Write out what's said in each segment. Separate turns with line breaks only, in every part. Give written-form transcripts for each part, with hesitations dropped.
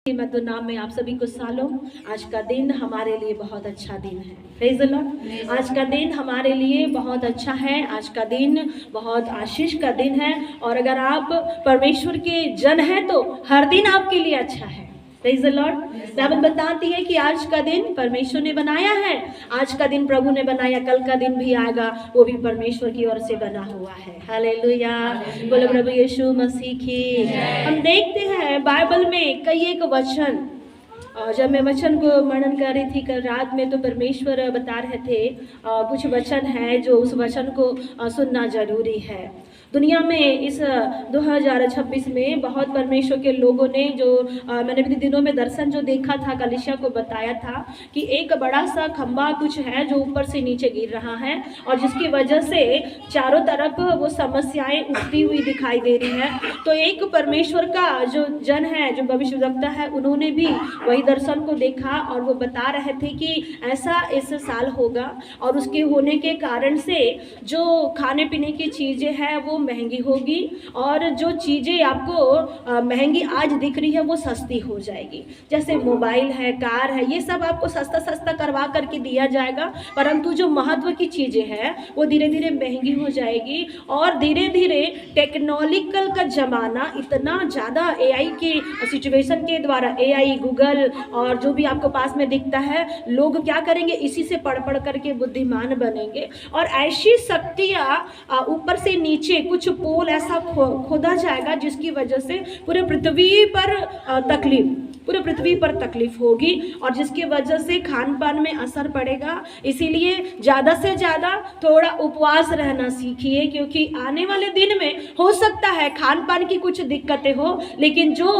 मधु नाम में आप सभी को सालों। आज का दिन हमारे लिए बहुत अच्छा दिन है। Praise the Lord. आज का दिन हमारे लिए बहुत अच्छा है। आज का दिन बहुत आशीष का दिन है। और अगर आप परमेश्वर के जन हैं तो हर दिन आपके लिए अच्छा है। Praise the Lord. बाइबल बताती है कि आज का दिन परमेश्वर ने बनाया है। आज का दिन प्रभु ने बनाया, कल का दिन भी आएगा, वो भी परमेश्वर की ओर से बना हुआ है। हालेलुया। बोलो प्रभु यीशु मसीह की। हम देखते हैं बाइबल में कई एक वचन, जब मैं वचन को मनन कर रही थी कल रात में, तो परमेश्वर बता रहे थे कुछ वचन है जो उस वचन को सुनना जरूरी है। दुनिया में इस 2026 में बहुत परमेश्वर के लोगों ने जो मैंने भी दिनों में दर्शन जो देखा था, कलीसिया को बताया था कि एक बड़ा सा खंबा कुछ है जो ऊपर से नीचे गिर रहा है, और जिसकी वजह से चारों तरफ वो समस्याएं उठती हुई दिखाई दे रही है। तो एक परमेश्वर का जो जन है, जो भविष्यवक्ता है, उन्होंने भी वही दर्शन को देखा और वो बता रहे थे कि ऐसा इस साल होगा, और उसके होने के कारण से जो खाने पीने की चीज़ें हैं वो महंगी होगी, और जो चीज़ें आपको महंगी आज दिख रही है वो सस्ती हो जाएगी। जैसे मोबाइल है, कार है, ये सब आपको सस्ता सस्ता करवा करके दिया जाएगा, परंतु जो महत्व की चीज़ें हैं वो धीरे धीरे महंगी हो जाएगी। और धीरे धीरे टेक्नोलॉजिकल का ज़माना इतना ज़्यादा एआई के सिचुएशन के द्वारा, एआई, गूगल और जो भी आपको पास में दिखता है, लोग क्या करेंगे, इसी से पढ़ पढ़ करके बुद्धिमान बनेंगे। और ऐसी शक्तियाँ ऊपर से नीचे कुछ पोल ऐसा खोदा जाएगा जिसकी वजह से पूरे पृथ्वी पर तकलीफ होगी, और जिसकी वजह से खान पान में असर पड़ेगा। इसीलिए ज़्यादा से ज़्यादा थोड़ा उपवास रहना सीखिए, क्योंकि आने वाले दिन में हो सकता है खान पान की कुछ दिक्कतें हो, लेकिन जो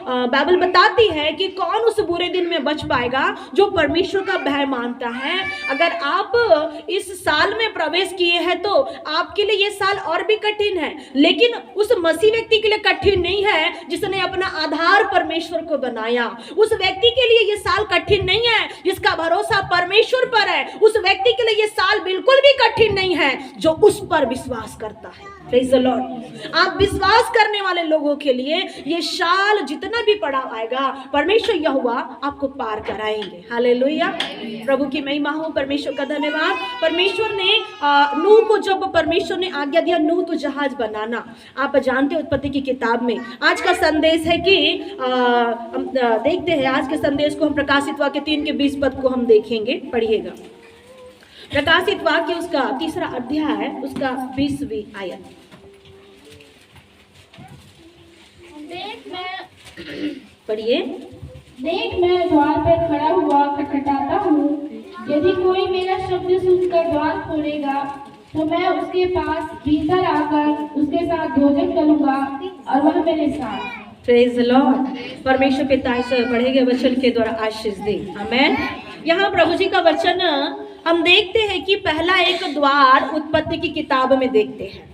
बाइबल बताती है कि कौन उस बुरे दिन में बच पाएगा, जो परमेश्वर का भय मानता है। अगर आप इस साल में प्रवेश किए हैं तो आपके लिए ये साल और भी कठिन है, लेकिन उस मसीह व्यक्ति के लिए कठिन नहीं है जिसने अपना आधार परमेश्वर को बनाया। उस व्यक्ति के लिए ये साल कठिन नहीं है जिसका भरोसा परमेश्वर पर है। उस व्यक्ति के लिए ये साल बिल्कुल भी कठिन नहीं है जो उस पर विश्वास करता है। Praise the Lord. आप विश्वास करने वाले लोगों के लिए ये साल जितना भी पड़ा आएगा, परमेश्वर यहोवा आपको पार कराएंगे। हालेलुया। प्रभु की महिमा हो, परमेश्वर का धन्यवाद। परमेश्वर ने नूह को, जब परमेश्वर ने आज्ञा दिया नूह तो जहाज बनाना, आप जानते हो उत्पत्ति की किताब में आज का संदेश है कि देखते हैं आज के संदेश को हम प्रकाशित वाक्य 3 के 20 पद को हम देखेंगे। पढ़िएगा प्रकाशित वाक्य उसका 3रा अध्याय उसका 20वीं आयत। पढ़िए।
देख, मैं द्वार पर खड़ा हुआ खटखटाता हूँ। यदि कोई मेरा शब्द सुनकर द्वार खोलेगा तो मैं उसके पास भीतर आकर उसके साथ भोजन करूँगा और वह मेरे साथ।
Praise the Lord. परमेश्वर पिता इस पढ़े गए वचन के द्वारा आशीष दे। आमेन। यहाँ प्रभु जी का वचन हम देखते हैं कि पहला एक द्वार उत्पत्ति की किताब में देखते हैं।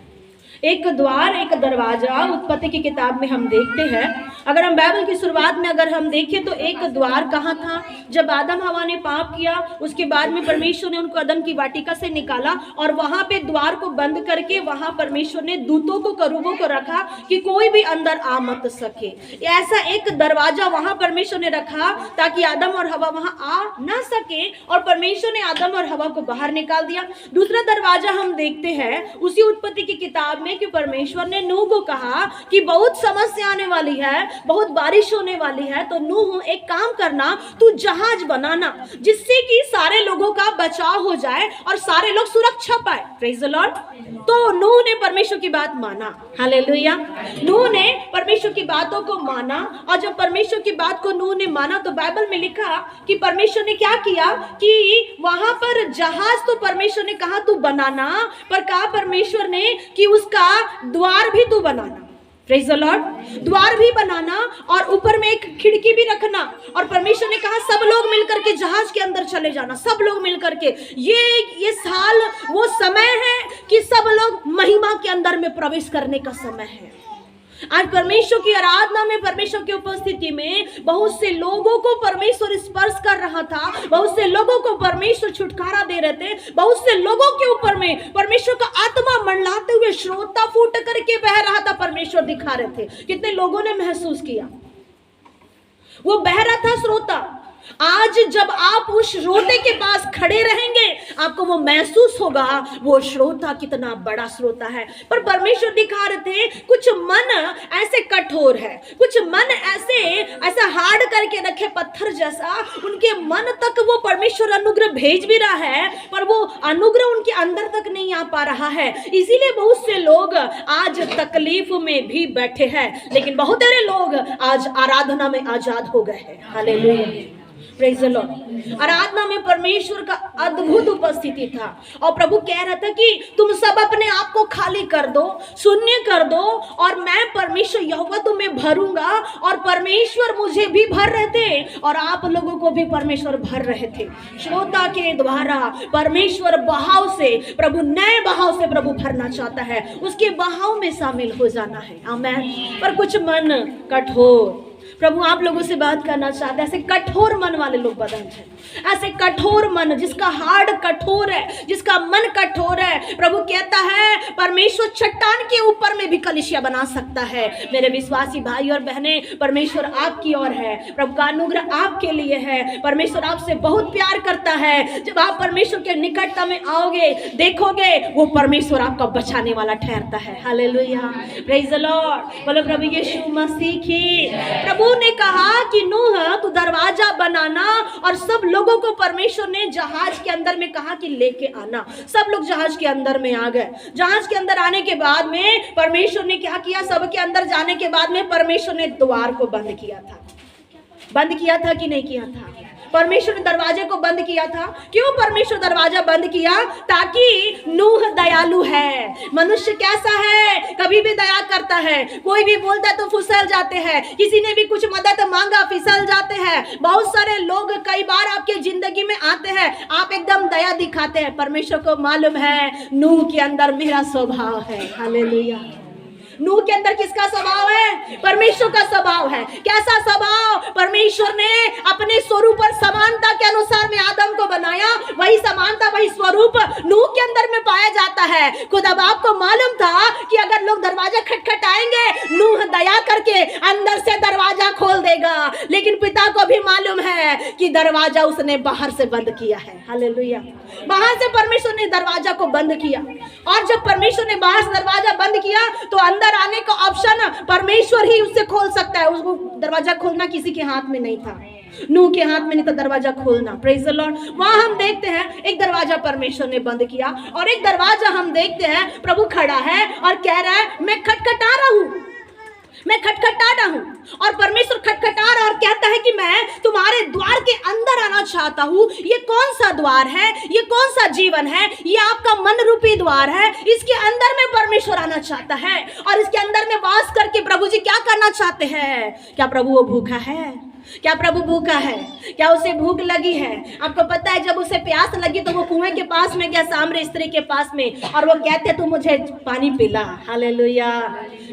एक द्वार, एक दरवाजा उत्पत्ति की किताब में हम देखते हैं। अगर हम बाइबल की शुरुआत में अगर हम देखें तो एक द्वार कहाँ था, जब आदम हवा ने पाप किया उसके बाद में परमेश्वर ने उनको अदन की वाटिका से निकाला, और वहां पे द्वार को बंद करके वहां परमेश्वर ने दूतों को, करूबों को रखा कि कोई भी अंदर आ मत सके। ऐसा एक दरवाजा वहां परमेश्वर ने रखा ताकि आदम और हवा वहां आ ना सके, और परमेश्वर ने आदम और हवा को बाहर निकाल दिया। दूसरा दरवाजा हम देखते हैं उसी उत्पत्ति की किताब में कि परमेश्वर ने नूह को कहा कि बहुत समस्या आने वाली है, बहुत बारिश होने वाली है, तो नूह एक काम करना, तू जहाज बनाना जिससे कि सारे लोगों का बचाव हो जाए और सारे लोग सुरक्षा पाए। Praise the Lord. तो नूह ने परमेश्वर की बात माना। हालेलुया। नूह ने परमेश्वर की बातों को माना, और जब परमेश्वर की बात को नूह ने माना तो बाइबल में लिखा कि परमेश्वर ने क्या किया कि वहां पर जहाज तो परमेश्वर ने कहा तू बनाना, पर कहा परमेश्वर ने कि उसका द्वार भी तू बनाना। Praise the Lord. द्वार भी बनाना और ऊपर में एक खिड़की भी रखना, और परमेश्वर ने कहा सब लोग मिलकर के जहाज के अंदर चले जाना, सब लोग मिलकर के। ये साल वो समय है कि सब लोग महिमा के अंदर में प्रवेश करने का समय है। आज परमेश्वर की आराधना में, परमेश्वर की उपस्थिति में बहुत से लोगों को परमेश्वर स्पर्श कर रहा था, बहुत से लोगों को परमेश्वर छुटकारा दे रहे थे, बहुत से लोगों के ऊपर में परमेश्वर का आत्मा मंडलाते हुए श्रोता फूट करके बह रहा था, परमेश्वर दिखा रहे थे। कितने लोगों ने महसूस किया। वो बहरा था श्रोता। आज जब आप उस श्रोते के पास खड़े रहेंगे, आपको वो महसूस होगा वो श्रोता कितना बड़ा श्रोता है। पर परमेश्वर दिखा रहे थे कुछ मन ऐसे कठोर है, कुछ मन ऐसा हार्ड करके रखे पत्थर जैसा, उनके मन तक वो परमेश्वर अनुग्रह भेज भी रहा है पर वो अनुग्रह उनके अंदर तक नहीं आ पा रहा है। इसीलिए बहुत से लोग आज तकलीफ में भी बैठे हैं, लेकिन बहुत सारे लोग आज आराधना में आजाद हो गए हैं। Hallelujah, praise the Lord. आराधना में परमेश्वर का अद्भुत उपस्थिति था और प्रभु कह रहा था कि तुम सब अपने आप को खाली कर दो, शून्य कर दो, और मैं परमेश्वर यहोवा तुम्हें भरूंगा। और परमेश्वर मुझे भी भर रहे थे और आप लोगों को भी परमेश्वर भर रहे थे। श्रोता के द्वारा परमेश्वर बहाव से, प्रभु नए बहाव से प्रभु भरना चाहता है, उसके बहाव में शामिल हो जाना है। आमीन। पर कुछ मन कठोर, प्रभु आप लोगों से बात करना चाहते हैं। ऐसे कठोर मन वाले लोग बदल हैं, ऐसे कठोर मन जिसका हार्ट कठोर है, जिसका मन कठोर है। प्रभु कहता है परमेश्वर चट्टान के ऊपर में भी कलीसिया बना सकता है। मेरे विश्वासी भाई और बहनें, परमेश्वर आपकी ओर है, प्रभु का अनुग्रह आपके लिए है। परमेश्वर आपसे बहुत प्यार करता है। जब आप परमेश्वर के निकटता में आओगे, देखोगे वो परमेश्वर आपका बचाने वाला ठहरता है। Hallelujah, praise the Lord. बोलो प्रभु यीशु मसीह की। प्रभु ने कहा कि नूह तू दरवाजा बनाना, और सब लोगों को परमेश्वर ने जहाज के अंदर में कहा कि लेके आना। सब लोग जहाज के अंदर में आ गए। जहाज के अंदर आने के बाद में परमेश्वर ने क्या किया, सबके अंदर जाने के बाद में परमेश्वर ने द्वार को बंद किया था। बंद किया था कि नहीं किया था? परमेश्वर ने दरवाजे को बंद किया था। क्यों परमेश्वर दरवाजा बंद किया? ताकि नूह दयालु है। मनुष्य कैसा है? कभी भी दया करता है। कोई भी बोलता है तो फिसल जाते हैं। किसी ने भी कुछ मदद मांगा फिसल जाते हैं। बहुत सारे लोग कई बार आपके जिंदगी में आते हैं, आप एकदम दया दिखाते हैं। परमेश्वर को मालूम है नूह के अंदर मेरा स्वभाव है। हालेलुया। नूह के अंदर किसका स्वभाव है? परमेश्वर का स्वभाव है। कैसा स्वभाव? परमेश्वर ने अपने स्वरूप और समानता के अनुसार में आदम को बनाया। वही समानता, वही स्वरूप नूह के अंदर में पाया जाता है। खुद अब आपको मालूम था कि अगर लोग दरवाजा खटखटाएंगे, नूह दया करके अंदर से दरवाजा खोल देगा। लेकिन पिता को भी मालूम है कि दरवाजा उसने बाहर से बंद किया है। हालेलुया। बाहर से परमेश्वर ने दरवाजा को बंद किया, और जब परमेश्वर ने बाहर से दरवाजा बंद किया तो अंदर आने का ऑप्शन परमेश्वर ही उससे खोल सकता है। उसको दरवाजा खोलना किसी के हाथ में नहीं था। नूह के हाथ में नहीं था दरवाजा खोलना। Praise the Lord. वहां हम देखते हैं एक दरवाजा परमेश्वर ने बंद किया, और एक दरवाजा हम देखते हैं प्रभु खड़ा है और कह रहा है मैं खटखटा रहा हूं, मैं खटखटा रहा हूं। और परमेश्वर खटखटा रहा और कहता है कि मैं तुम्हारे द्वार के अंदर आना चाहता हूं। ये कौन सा द्वार है? ये कौन सा जीवन है? ये आपका मन रूपी द्वार है। इसके अंदर में परमेश्वर आना चाहता है, और इसके अंदर में वास करके प्रभु जी क्या करना चाहते हैं? क्या प्रभु वो भूखा है? क्या प्रभु भूखा है? क्या उसे भूख लगी है? आपको पता है जब उसे प्यास लगी तो वो कुएं के पास में गया, सामरी स्त्री के पास में, और वो कहते तू मुझे पानी पिला। हालेलुया।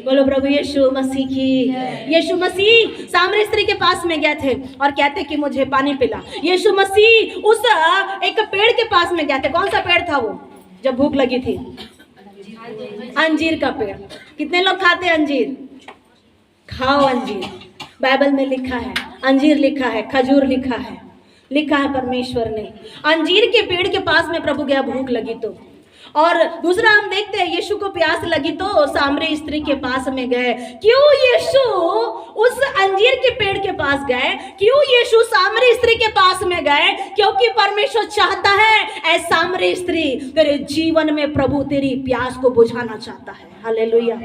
बोलो प्रभु यीशु मसीह की। यीशु मसीह सामरी स्त्री के पास में गए थे और कहते कि मुझे पानी पिला। यीशु मसीह उस एक पेड़ के पास में गए थे। कौन सा पेड़ था वो जब भूख लगी थी? अंजीर का पेड़। कितने लोग खाते हैं अंजीर? खाओ अंजीर। बाइबल में लिखा है, अंजीर लिखा है, खजूर लिखा है, लिखा है परमेश्वर ने। अंजीर के पेड़ के पास में प्रभु गया भूख लगी तो। और दूसरा हम देखते हैं यीशु को प्यास लगी तो सामरी स्त्री के पास में गए। क्यों यीशु उस अंजीर के पेड़ के पास गए? क्यों यीशु सामरी स्त्री के पास में गए? क्योंकि परमेश्वर चाहता है ऐ सामरी स्त्री तेरे जीवन में प्रभु तेरी प्यास को बुझाना चाहता है। हालेलुया।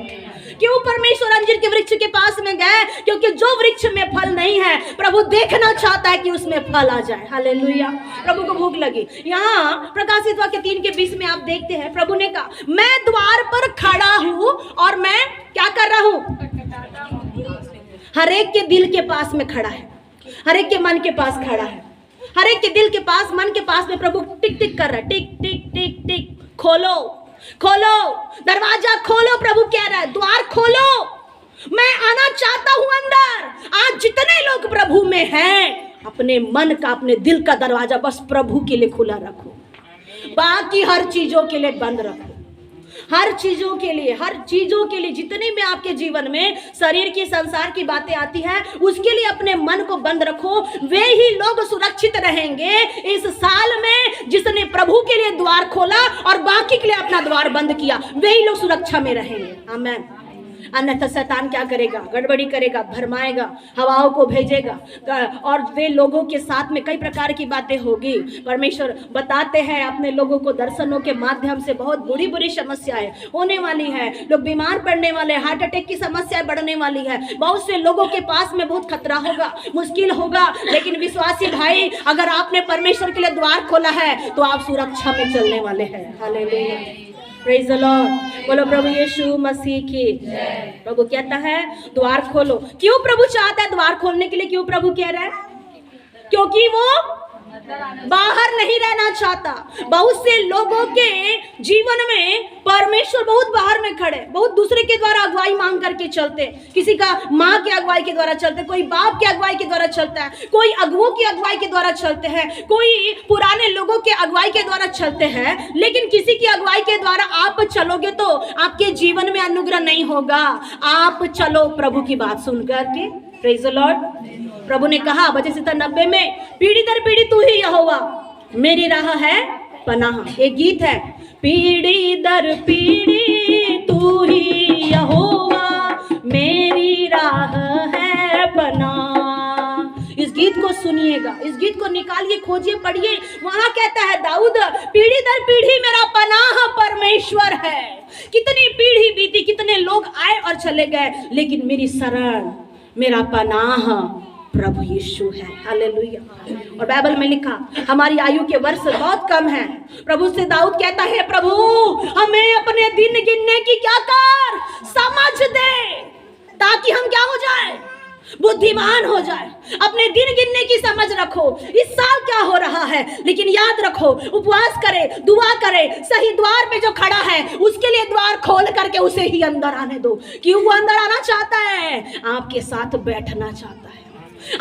क्यों परमेश्वर अंजीर के वृक्ष के पास में गए? क्योंकि जो वृक्ष में फल नहीं है प्रभु देखना चाहता है कि उसमें फल आ जाए। हालेलुया। प्रभु को भूख लगी। यहाँ प्रकाशित वाक्य 3:20 में आप देखते हैं प्रभु ने कहा मैं द्वार पर खड़ा हूं और मैं क्या कर रहा हूं? हर एक के दिल के पास में खड़ा है, हर एक के मन के पास खड़ा है, हर एक के दिल के पास, मन के पास में प्रभु टिक टिक कर रहा है। टिक टिक टिक टिक। खोलो खोलो, दरवाजा खोलो। प्रभु कह रहा है द्वार खोलो, मैं आना चाहता हूं अंदर। आज जितने लोग प्रभु में हैं, अपने मन का, अपने दिल का दरवाजा बस प्रभु के लिए खुला रखो, बाकी हर चीजों के लिए बंद रखो। हर चीजों के लिए, हर चीजों के लिए, जितने में आपके जीवन में शरीर की, संसार की बातें आती है, उसके लिए अपने मन को बंद रखो। वे ही लोग सुरक्षित रहेंगे इस साल में जिसने प्रभु के लिए द्वार खोला और बाकी के लिए अपना द्वार बंद किया, वे ही लोग सुरक्षा में रहेंगे। आमीन। अन्यथा शैतान क्या करेगा? गड़बड़ी करेगा, भरमाएगा, हवाओं को भेजेगा, और वे लोगों के साथ में कई प्रकार की बातें होगी। परमेश्वर बताते हैं अपने लोगों को दर्शनों के माध्यम से बहुत बुरी बुरी समस्याएं होने वाली है, लोग बीमार पड़ने वाले, हार्ट अटैक की समस्याएं बढ़ने वाली है, बहुत से लोगों के पास में बहुत खतरा होगा, मुश्किल होगा। लेकिन विश्वासी भाई, अगर आपने परमेश्वर के लिए द्वार खोला है तो आप सुरक्षा में चलने वाले हैं। Hallelujah, praise the Lord. बोलो प्रभु यीशु मसीह की। प्रभु कहता है द्वार खोलो। क्यों प्रभु चाहता है द्वार खोलने के लिए? क्यों प्रभु कह रहा है? क्योंकि वो बाहर नहीं रहना चाहता। बहुत से लोगों के जीवन में परमेश्वर बहुत बाहर में खड़े, बहुत दूसरे के द्वारा अगुवाई मांग करके चलते। किसी का माँ के अगुवाई के द्वारा चलते, कोई बाप के अगुवाई के द्वारा चलता है, कोई अगुओं की अगुवाई के द्वारा चलते हैं, कोई पुराने लोगों के अगुवाई के द्वारा चलते हैं। लेकिन किसी की अगुवाई के द्वारा आप चलोगे तो आपके जीवन में अनुग्रह नहीं होगा। आप चलो प्रभु की बात सुन करके। Praise the Lord. प्रभु ने कहा वचन 90 में, पीढ़ी दर पीढ़ी तू ही यहोवा, मेरी राह है पनाह। एक गीत है, पीढ़ी दर पीढ़ी तू ही यहोवा, मेरी राह है पनाह। इस गीत को सुनिएगा, इस गीत को निकालिए, खोजिए, पढ़िए। वहां कहता है दाऊद, पीढ़ी दर पीढ़ी मेरा पनाह परमेश्वर है। कितनी पीढ़ी बीती, कितने लोग आए और चले गए, लेकिन मेरी शरण, मेरा पनाह प्रभु यीशु है। हालेलुया। और बाइबल में लिखा, हमारी आयु के वर्ष बहुत कम है। प्रभु से दाऊद कहता है, प्रभु हमें अपने दिन गिनने की क्या कर समझ दे, ताकि हम क्या हो जाए? बुद्धिमान हो जाए। अपने दिन गिनने की समझ रखो। इस साल क्या हो रहा है, लेकिन याद रखो, उपवास करे, दुआ करे, सही द्वार पे जो खड़ा है उसके लिए द्वार खोल करके उसे ही अंदर आने दो। क्यों? वो अंदर आना चाहता है, आपके साथ बैठना चाहता है,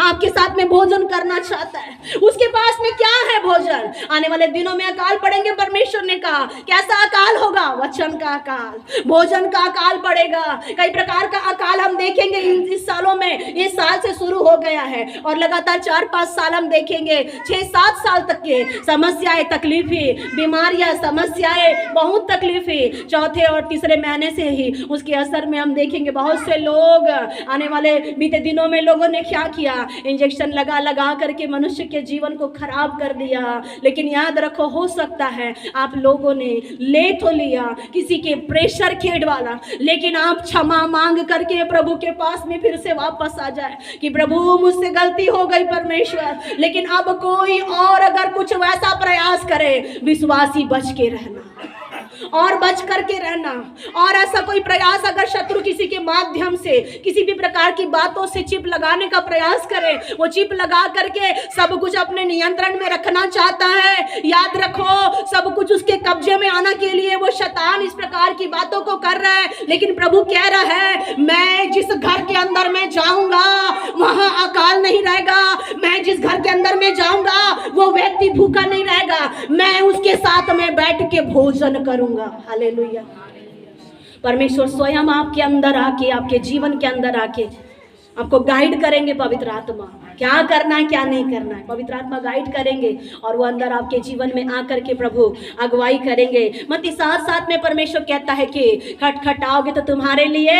आपके साथ में भोजन करना चाहता है। उसके पास में क्या है? भोजन। आने वाले दिनों में अकाल पड़ेंगे। परमेश्वर ने कहा, कैसा अकाल होगा? वचन का अकाल, भोजन का अकाल पड़ेगा। कई प्रकार का अकाल हम देखेंगे इस सालों में। इस साल से शुरू हो गया है और लगातार 4-5 साल हम देखेंगे, 6-7 साल तक के समस्याएं, तकलीफें, बीमारियां, समस्याएं, बहुत तकलीफें। चौथे और तीसरे महीने से ही उसके असर में हम देखेंगे बहुत से लोग, आने वाले बीते दिनों में लोगों ने क्या किया? इंजेक्शन लगा लगा करके मनुष्य के जीवन को खराब कर दिया। लेकिन याद रखो, हो सकता है आप लोगों ने ले तो लिया किसी के प्रेशर खेड वाला, लेकिन आप क्षमा मांग करके प्रभु के पास में फिर से वापस आ जाए कि प्रभु मुझसे गलती हो गई परमेश्वर। लेकिन अब कोई और अगर कुछ वैसा प्रयास करे, विश्वासी बच के रहना और बच करके रहना। और ऐसा कोई प्रयास अगर शत्रु किसी के माध्यम से, किसी भी प्रकार की बातों से चिप लगाने का प्रयास करे, वो चिप लगा करके सब कुछ अपने नियंत्रण में रखना चाहता है, याद रखो सब कुछ उसके कब्जे में आना के लिए वो शैतान इस प्रकार की बातों को कर रहा है। लेकिन प्रभु कह रहा है, मैं जिस घर के अंदर में जाऊंगा वहां अकाल नहीं रहेगा। मैं जिस घर के अंदर में जाऊंगा वो व्यक्ति भूखा नहीं रहेगा। मैं उसके साथ में बैठ के भोजन करूंगा। हालेलुया। परमेश्वर स्वयं आपके अंदर आके, आपके जीवन के अंदर आके आपको गाइड करेंगे। पवित्र आत्मा क्या करना है, क्या नहीं करना है, पवित्र आत्मा गाइड करेंगे और वो अंदर आपके जीवन में आकर के प्रभु अगुवाई करेंगे। मत्ती 7:7 में परमेश्वर कहता है कि खटखटाओगे तो तुम्हारे लिए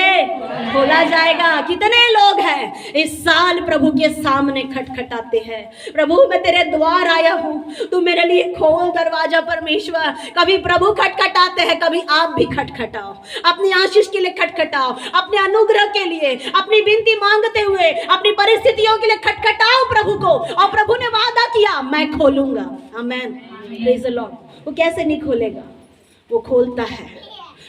खोला जाएगा। कितने लोग हैं इस साल प्रभु के सामने खटखटाते हैं, प्रभु मैं तेरे द्वार आया हूँ, तू मेरे लिए खोल दरवाजा। परमेश्वर कभी प्रभु खटखटाते हैं, कभी आप भी खटखटाओ, अपनी आशीष के लिए खटखटाओ, अपने अनुग्रह के लिए, अपनी विनती मांगते हुए, अपनी परिस्थितियों के लिए खटखटाओ प्रभु को। और प्रभु ने वादा किया, मैं खोलूंगा। आमेन, प्रेज द लॉर्ड। वो कैसे नहीं खोलेगा? वो खोलता है,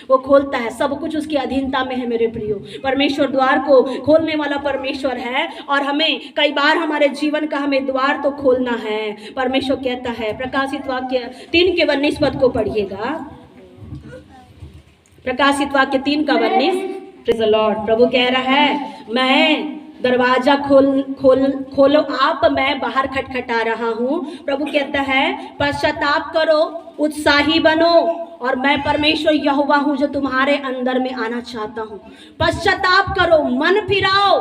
वो खोलता है। सब कुछ उसकी अधीनता में है मेरे प्रियो। परमेश्वर द्वार को खोलने वाला परमेश्वर है और हमें कई बार हमारे जीवन का हमें द्वार तो खोलना है। परमेश्वर कहता है, प्रकाशित वाक्य 3 के 19 पद को पढ़िएगा। प्रकाशित वाक्य 3 का 19। Praise the Lord. प्रभु कह रहा है, मैं दरवाजा खोलो आप, मैं बाहर खटखटा रहा हूँ। प्रभु कहता है, पश्चाताप करो, उत्साही बनो और मैं परमेश्वर यहोवा हूँ जो तुम्हारे अंदर में आना चाहता हूँ। पश्चाताप करो, मन फिराओ,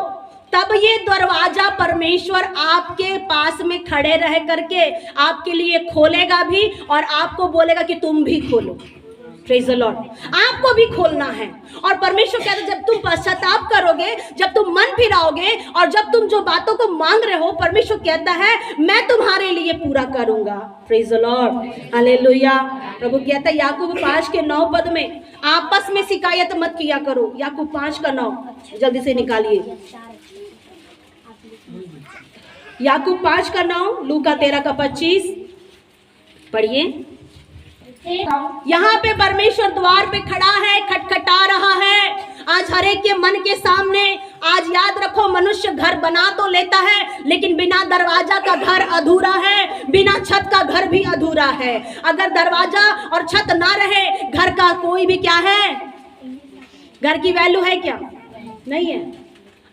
तब ये दरवाजा परमेश्वर आपके पास में खड़े रह करके आपके लिए खोलेगा भी और आपको बोलेगा कि तुम भी खोलो। Praise the Lord. आपको भी खोलना है। और परमेश्वर कहता है जब तुम पश्चाताप करोगे, जब तुम मन फिराओगे और जब तुम जो बातों को मांग रहे हो, परमेश्वर कहता है मैं तुम्हारे लिए पूरा करूंगा। Praise the Lord, hallelujah. प्रभु कहता है याकूब 5:9 में आपस में शिकायत मत किया करो। याकूब 5:9 जल्दी से निकालिए। याकूब 5:9, लूका 13:25 पढ़िए। यहाँ पे परमेश्वर द्वार पे खड़ा है, खटखटा रहा है। आज हर एक के मन के सामने, आज याद रखो, मनुष्य घर बना तो लेता है लेकिन बिना दरवाजा का घर अधूरा है, बिना छत का घर भी अधूरा है। अगर दरवाजा और छत ना रहे, घर का कोई भी क्या है, घर की वैल्यू है क्या? नहीं है।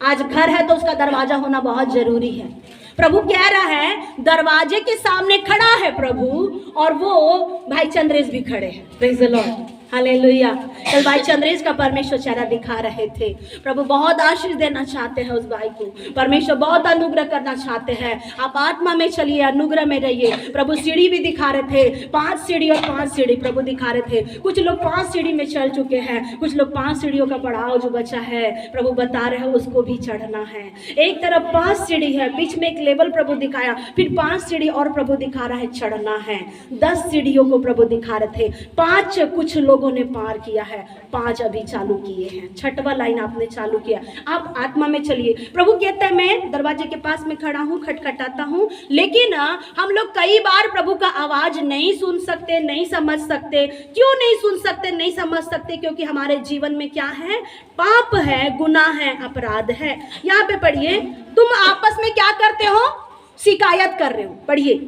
आज घर है तो उसका दरवाजा होना बहुत जरूरी है। प्रभु कह रहा है दरवाजे के सामने खड़ा है प्रभु, और वो भाई चंद्रेश भी खड़े हैं। Praise the Lord, hallelujah. कल भाई चंद्रेश का परमेश्वर चेहरा दिखा रहे थे। प्रभु बहुत आशीष देना चाहते हैं उस भाई को, परमेश्वर बहुत अनुग्रह करना चाहते हैं। आप आत्मा में चलिए, अनुग्रह में रहिए। प्रभु सीढ़ी भी दिखा रहे थे, 5 सीढ़ी और 5 सीढ़ी प्रभु दिखा रहे थे। कुछ लोग 5 सीढ़ी में चल चुके हैं, कुछ लोग 5 सीढ़ियों का पड़ाव जो बचा है प्रभु बता रहे हैं उसको भी चढ़ना है। एक तरफ 5 सीढ़ी है, बीच में एक लेवल प्रभु दिखाया, फिर 5 सीढ़ी और प्रभु दिखा रहा है चढ़ना है। 10 सीढ़ियों को प्रभु दिखा रहे थे, 5 कुछ लोगों ने पार किया है, 5 अभी चालू किए हैं, 6वां लाइन आपने चालू किया। आप आत्मा में चलिए। प्रभु कहता है मैं दरवाजे के पास में खड़ा हूँ, खटखटाता हूँ। लेकिन हम लोग कई बार प्रभु का आवाज नहीं सुन सकते, नहीं समझ सकते। क्यों नहीं सुन सकते, नहीं समझ सकते? क्योंकि हमारे जीवन में क्या है, पाप है, गुनाह है, अपराध है। यहाँ पे पढ़िए, तुम आपस में क्या करते हो, शिकायत कर रहे हो। पढ़िए,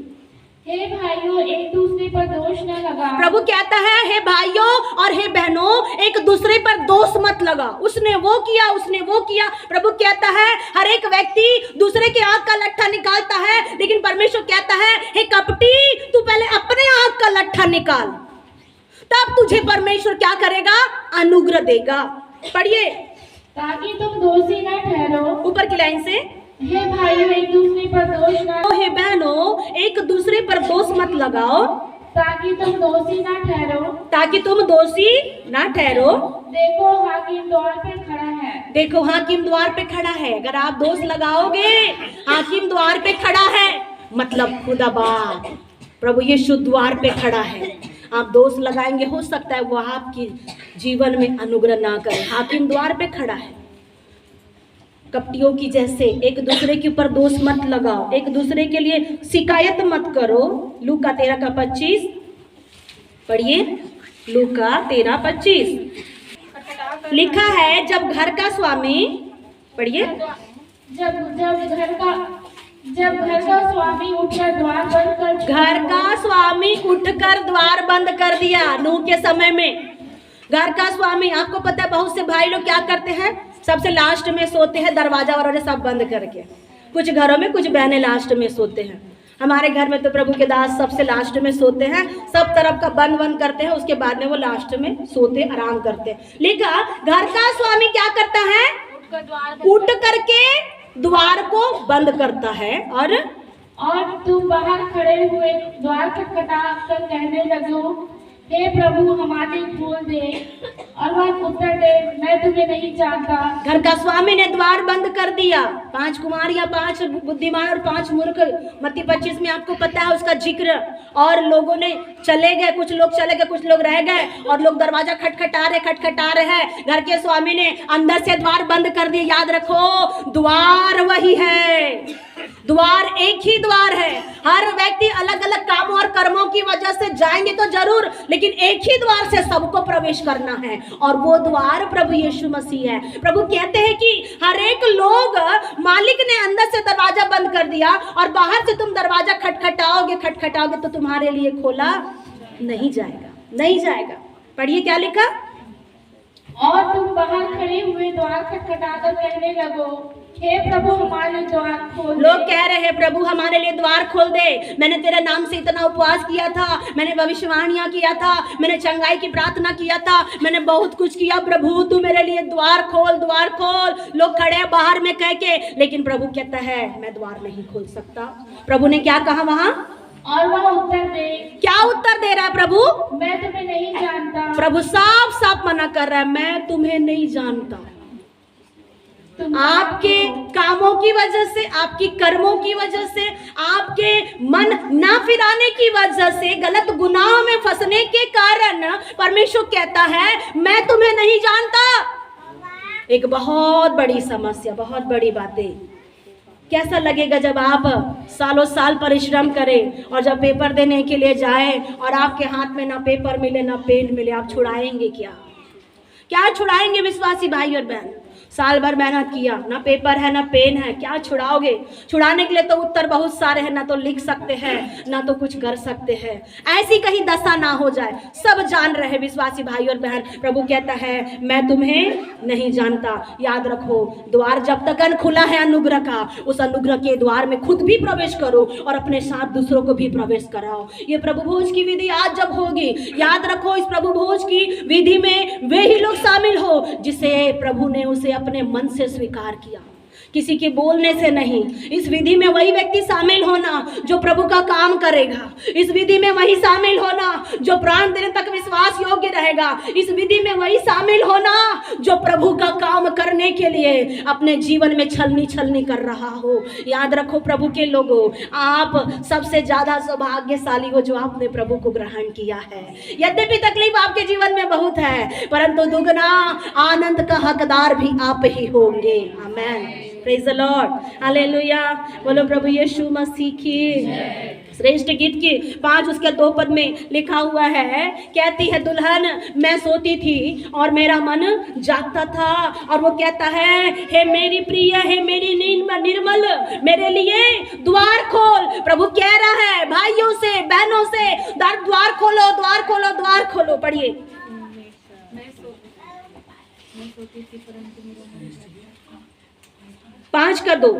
हे भाइयों एक दूसरे पर दोष न लगाओ।
प्रभु कहता है हे भाइयों और हे बहनों एक दूसरे पर दोष मत लगा। उसने वो किया, उसने वो किया। प्रभु कहता है हर एक व्यक्ति दूसरे के आंख का लट्ठा निकालता है, लेकिन परमेश्वर कहता है हे कपटी, तू पहले अपने आंख का लट्ठा निकाल, तब तुझे परमेश्वर क्या करेगा, अनुग्रह देगा। पढ़िए,
ताकि तुम दोषी न ठहरो।
ऊपर की लाइन से,
हे भाइयों एक दूसरे पर दोष न,
हे बहनों एक दूसरे पर दोष मत लगाओ,
ताकि तुम दोषी न ठहरो,
ताकि तुम दोषी ना ठहरो।
देखो हाकिम द्वार पे खड़ा है।
देखो हाकिम द्वार पे खड़ा है। अगर आप दोष लगाओगे, हाकिम द्वार पे खड़ा है मतलब खुदा बाप प्रभु यीशु द्वार पे खड़ा है। आप दोष लगाएंगे, हो सकता है वो आपकी जीवन में अनुग्रह ना करे। हाकिम द्वार पे खड़ा है। कपटियों की जैसे एक दूसरे के ऊपर दोष मत लगाओ, एक दूसरे के लिए शिकायत मत करो। लूका 13:25 पढ़िए, लूका 13:25 लिखा है जब घर का स्वामी, पढ़िए,
जब घर का स्वामी उठकर द्वार बंद कर,
घर का स्वामी उठकर द्वार बंद कर दिया। नूह के समय में घर का स्वामी, आपको पता है बहुत से भाई लोग क्या करते हैं, सबसे लास्ट में सोते हैं, दरवाजा वरवाजा सब बंद करके। कुछ घरों में कुछ बहनें लास्ट में सोते हैं। हमारे घर में तो प्रभु के दास सबसे लास्ट में सोते हैं, सब तरफ का बंद करते हैं, उसके बाद में वो लास्ट में सोते आराम करते हैं। लिखा घर का स्वामी क्या करता है, उठ करके द्वार को बंद करता है और
तुम बाहर खड़े हुए द्वार खटखटा कर कहने लगो हे प्रभु हमारे खोल दे, और वह उत्तर दे मैं तुम्हें नहीं जानता।
घर का स्वामी ने द्वार बंद कर दिया। 5 कुमार या 5 बुद्धिमान और 5 मूर्ख, मत्ती 25 में आपको पता है उसका जिक्र। और लोगों ने चले गए, कुछ लोग चले गए, कुछ लोग रह गए, और लोग दरवाजा खटखटा रहे हैं। घर के स्वामी ने अंदर से द्वार बंद कर दिया। याद रखो द्वार वही है, द्वार एक ही द्वार है। हर व्यक्ति अलग अलग कामों और कर्मों की वजह से जाएंगे तो जरूर, लेकिन एक ही द्वार से सबको प्रवेश करना है, और वो द्वार प्रभु यीशु मसीह है। प्रभु कहते हैं कि हर एक लोग, मालिक ने अंदर से दरवाजा बंद कर दिया और बाहर से तुम दरवाजा खटखटाओगे तो तुम्हारे लिए खोला नहीं जाएगा। पढ़िए क्या लिखा,
और तुम बाहर खड़े हुए द्वार खटखटाकर कहने लगो हे प्रभु हमारे लिए द्वार खोल दे।
लोग कह रहे हैं प्रभु हमारे लिए द्वार खोल दे, मैंने तेरे नाम से इतना उपवास किया था, मैंने भविष्यवाणियां किया था, मैंने चंगाई की प्रार्थना किया था, मैंने बहुत कुछ किया, प्रभु तू मेरे लिए द्वार खोल, द्वार खोल। लोग खड़े हैं बाहर में कह के, लेकिन प्रभु कहता है मैं द्वार नहीं खोल सकता। प्रभु ने क्या कहा वहां?
और वह उत्तर दे,
क्या उत्तर दे रहा है प्रभु?
मैं तुम्हें नहीं जानता।
प्रभु साफ साफ मना कर रहा है, मैं तुम्हें नहीं जानता। आपके कामों की वजह से, आपकी कर्मों की वजह से, आपके मन ना फिराने की वजह से, गलत गुनाह में फंसने के कारण परमेश्वर कहता है मैं तुम्हें नहीं जानता। एक बहुत बड़ी समस्या, बहुत बड़ी बातें। कैसा लगेगा जब आप सालों साल परिश्रम करें और जब पेपर देने के लिए जाएं और आपके हाथ में ना पेपर मिले ना पेन मिले, आप छुड़ाएंगे क्या? क्या छुड़ाएंगे विश्वासी भाई और बहन? साल भर मेहनत किया, ना पेपर है ना पेन है, क्या छुड़ाओगे? छुड़ाने के लिए तो उत्तर बहुत सारे हैं, ना तो लिख सकते हैं ना तो कुछ कर सकते हैं। ऐसी कहीं दशा ना हो जाए। सब जान रहे विश्वासी भाई और बहन, प्रभु कहता है मैं तुम्हें नहीं जानता। याद रखो, द्वार जब तक खुला है अनुग्रह का, उस अनुग्रह के द्वार में खुद भी प्रवेश करो और अपने साथ दूसरों को भी प्रवेश कराओ। ये प्रभु भोज की विधि आज जब होगी, याद रखो इस प्रभु भोज की विधि में वे ही लोग शामिल हो जिसे प्रभु ने उसे अपने मन से स्वीकार किया, किसी के बोलने से नहीं। इस विधि में वही व्यक्ति शामिल होना जो प्रभु का काम करेगा। इस विधि में वही शामिल होना जो प्राण देने तक विश्वास योग्य रहेगा। इस विधि में वही शामिल होना जो प्रभु का काम करने के लिए अपने जीवन में छलनी छलनी कर रहा हो। याद रखो प्रभु के लोगों, आप सबसे ज्यादा सौभाग्यशाली हो जो आपने प्रभु को ग्रहण किया है। यद्यपि तकलीफ आपके जीवन में बहुत है, परंतु दुगना आनंद का हकदार भी आप ही होंगे। आमेन, प्रेज द लॉर्ड, हालेलुया। बोलो प्रभु यीशु मसीह की। श्रेष्ठ गीत के 5 उसके 2 पद में लिखा हुआ है, कहती है दुल्हन मैं सोती थी और मेरा मन जागता था। और वो कहता है हे मेरी प्रिय, हे मेरी निर्मल, मेरे लिए द्वार खोल। प्रभु कह रहा है भाइयों से, बहनों से, द्वार खोलो, द्वार खोलो, द्वार खोलो। पढ़िए,
मैं सोती थी परंतु मेरा मन
5 का 2।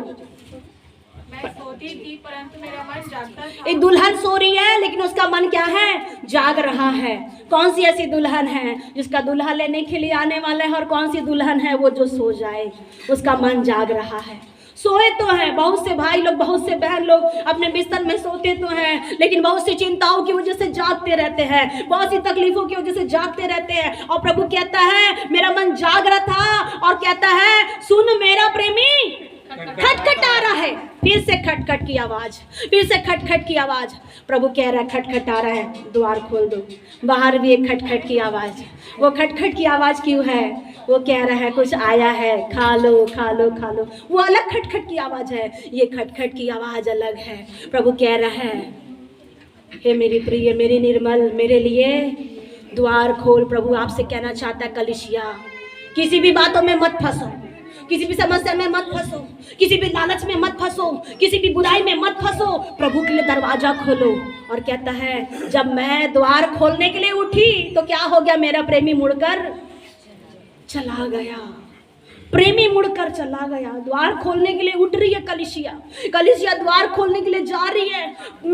मैं सोती थी परंतु मेरा मन जागता था।
एक दुल्हन सो रही है लेकिन उसका मन क्या है? जाग रहा है। कौन सी ऐसी दुल्हन है जिसका दूल्हा लेने के लिए आने वाला है? और कौन सी दुल्हन है वो जो सो जाए, उसका मन जाग रहा है। सोए तो हैं बहुत से भाई लोग, बहुत से बहन लोग अपने बिस्तर में सोते तो हैं, लेकिन बहुत सी चिंताओं की वजह से जागते रहते हैं, बहुत सी तकलीफों की वजह से जागते रहते हैं। और प्रभु कहता है मेरा मन जाग रहा था, और कहता है सुन मेरा प्रेमी खटखटा रहा है। फिर से खटखट की आवाज, फिर से खटखट की आवाज। प्रभु कह रहा है खटखटा रहा है, द्वार खोल दो। बाहर भी एक खटखट की आवाज। वो खटखट की आवाज क्यों है? वो कह रहा है कुछ आया है, खा लो खा लो खा लो। वो अलग खटखट की आवाज है, ये खटखट की आवाज अलग है। प्रभु कह रहा है हे मेरी प्रिय, मेरी निर्मल, मेरे लिए द्वार खोल। प्रभु आपसे कहना चाहता है कलीसिया, किसी भी बातों में मत फंसो, किसी भी समस्या में मत फंसो, किसी भी लालच में मत फंसो, किसी भी बुराई में मत फंसो। प्रभु के लिए दरवाजा खोलो। और कहता है जब मैं द्वार खोलने के लिए उठी तो क्या हो गया? मेरा प्रेमी मुड़कर चला गया। प्रेमी मुड़कर चला गया। द्वार खोलने के लिए उठ रही है कलीसिया, कलीसिया द्वार खोलने के लिए जा रही है।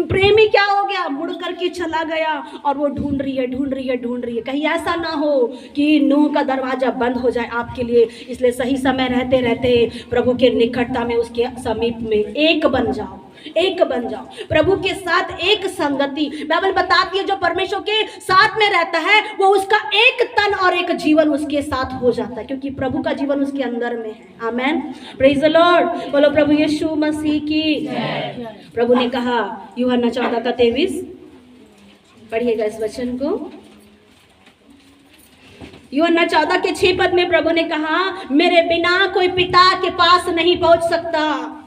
प्रेमी क्या हो गया? मुड़कर के चला गया। और वो ढूंढ रही है, ढूंढ रही है, ढूंढ रही है। कहीं ऐसा ना हो कि नूह का दरवाजा बंद हो जाए आपके लिए। इसलिए सही समय रहते रहते प्रभु के निकटता में, उसके समीप में एक बन जाओ, एक बन जाओ। प्रभु के साथ एक संगति, बाइबल बताती है जो परमेश्वर के साथ में रहता है वो उसका एक तन और एक जीवन उसके साथ हो जाता है, क्योंकि प्रभु का जीवन उसके अंदर में है। आमेन, प्रेज द लॉर्ड। बोलो प्रभु यीशु मसीह की। प्रभु ने कहा यूहन्ना 14 का 23, पढ़िएगा इस वचन को। यूहन्ना 14 के 6 पद में प्रभु ने कहा मेरे बिना कोई पिता के पास नहीं पहुंच सकता।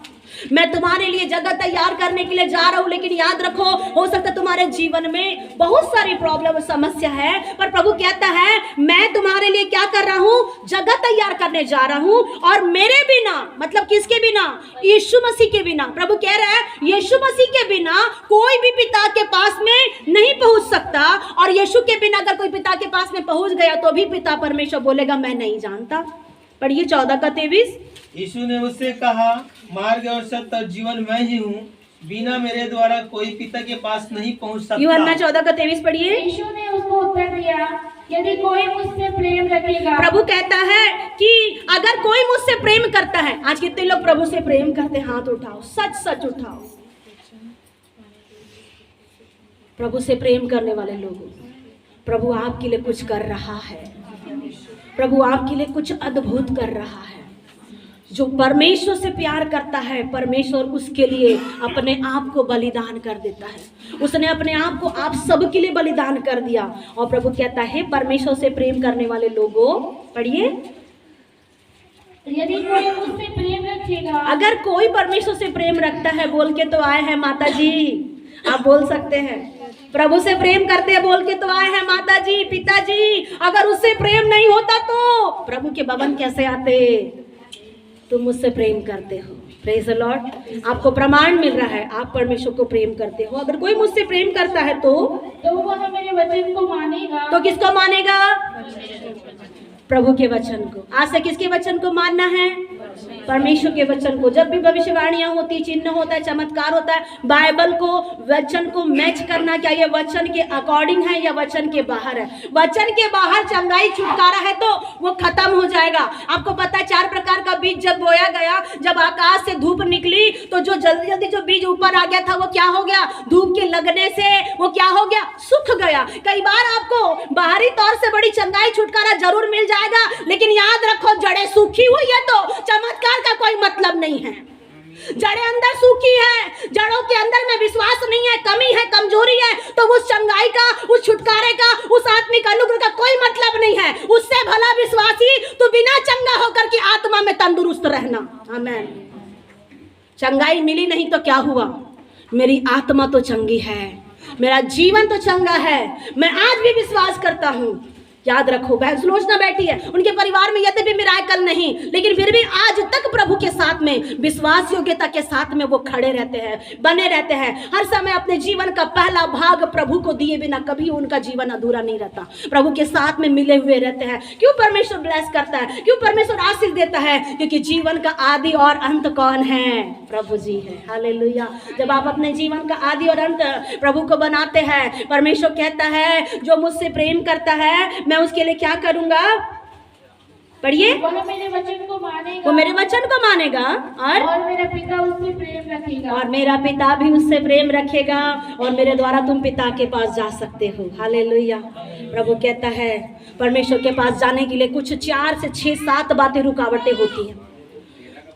मैं तुम्हारे लिए जगह तैयार करने के लिए जा रहा हूं। लेकिन याद रखो, हो सकता है तुम्हारे जीवन में बहुत सारी प्रॉब्लम समस्या है, पर प्रभु कहता है मैं तुम्हारे लिए क्या कर रहा हूं? जगह तैयार करने जा रहा हूं। और मेरे बिना, मतलब किसके बिना? यीशु मसीह के बिना। प्रभु कह रहा है यीशु मसीह के बिना कोई भी पिता के पास में नहीं पहुंच सकता। और यीशु के बिना अगर कोई पिता के पास में पहुंच गया तो भी पिता परमेश्वर बोलेगा मैं नहीं जानता। पढ़िए 14 का 23।
यीशु ने उससे कहा, मार्ग और सत्य और जीवन मैं ही हूँ, बिना मेरे द्वारा कोई पिता के पास नहीं पहुँच
यूहन्ना
सकता।
14:23 पढ़िए।
यीशु ने उसको उत्तर दिया, यदि कोई मुझसे प्रेम रखेगा।
प्रभु कहता है कि अगर कोई मुझसे प्रेम करता है, आज कितने लोग प्रभु से प्रेम करते हैं? हाथ उठाओ, सच सच उठाओ। प्रभु से प्रेम करने वाले लोगों, प्रभु आपके लिए कुछ कर रहा है। प्रभु आपके लिए कुछ अद्भुत कर रहा है। जो परमेश्वर से प्यार करता है, परमेश्वर उसके लिए अपने आप को बलिदान कर देता है। उसने अपने आप को आप सब के लिए बलिदान कर दिया। और प्रभु कहता है, परमेश्वर से प्रेम करने वाले लोगों, पढ़िए,
यदि कोई मुझसे प्रेम रखेगा।
अगर कोई परमेश्वर से प्रेम रखता है, बोल के तो आए हैं माता जी, आप बोल सकते हैं, प्रभु से प्रेम करते हैं, बोल के तो आए हैं माता जी, पिताजी। अगर उससे प्रेम नहीं होता तो प्रभु के भवन कैसे आते? तुम मुझसे प्रेम करते हो। Praise the Lord. आपको प्रमाण मिल रहा है, आप परमेश्वर को प्रेम करते हो। अगर कोई मुझसे प्रेम करता है तो
वह मेरे वचन को मानेगा।
तो किसको मानेगा? प्रभु के वचन को। आज से किसके वचन को मानना है? परमेश्वर के वचन को। जब भी भविष्यवाणियां होती, चिन्ह होता है, चमत्कार होता है, बाइबल को, वचन को मैच करना, क्या ये वचन के अकॉर्डिंग है या वचन के बाहर है? वचन के बाहर चंगाई छुटकारा है तो वो खत्म हो जाएगा। आपको पता है 4 प्रकार का बीज जब बोया गया, जब आकाश से धूप निकली तो जो जल्दी जल्दी जो बीज ऊपर आ गया था वो क्या हो गया? धूप के लगने से वो क्या हो गया? सूख गया। कई बार आपको बाहरी तौर से बड़ी चंगाई छुटकारा जरूर मिल जाएगा, लेकिन याद रखो, जड़ें सूखी हुई है तो चमत्कार का कोई मतलब नहीं है। जड़ें अंदर सूखी है, जड़ों के अंदर में विश्वास नहीं है, कमी है, कमजोरी है, तो उस चंगाई का, उस छुटकारे का, उस आत्मिक अनुग्रह का कोई मतलब नहीं है। उससे भला विश्वासी तो बिना चंगा होकर की आत्मा में तंदुरुस्त रहना। आमीन। चंगाई मिली नहीं तो क्या हुआ? मेरी आत्मा तो चंगी है, मेरा जीवन तो चंगा है, मैं आज भी विश्वास करता हूँ। याद रखो, बहन सुलोचना बैठी है, उनके परिवार में यद्यपि मिराकल नहीं, लेकिन फिर भी आज तक प्रभु के साथ में, विश्वास योग्यता के साथ में वो खड़े रहते हैं, बने रहते हैं। हर समय अपने जीवन का पहला भाग प्रभु को दिए बिना कभी उनका जीवन अधूरा नहीं रहता। प्रभु के साथ में मिले हुए रहते हैं। क्यों परमेश्वर ब्लेस करता है? क्यों परमेश्वर आशीष देता है? क्योंकि जीवन का आदि और अंत कौन है? प्रभु जी है। हालेलुया। जब आप अपने जीवन का आदि और अंत प्रभु को बनाते हैं, परमेश्वर कहता है, जो मुझसे प्रेम करता है मैं उसके लिए क्या करूंगा? पढ़िए,
वह मेरे वचन को मानेगा।
वो मेरे वचन को मानेगा और
मेरा पिता उससे प्रेम रखेगा।
और मेरा पिता भी उससे प्रेम रखेगा और मेरे द्वारा तुम पिता के पास जा सकते हो। हालेलुया। प्रभु कहता है, परमेश्वर के पास जाने के लिए कुछ 4 से 6 7 बातें रुकावटें होती हैं।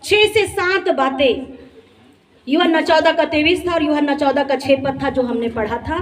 6 से 7 बातें। यूहन्ना 14:23 था और यूहन्ना 14:6 पद था जो हमने पढ़ा था।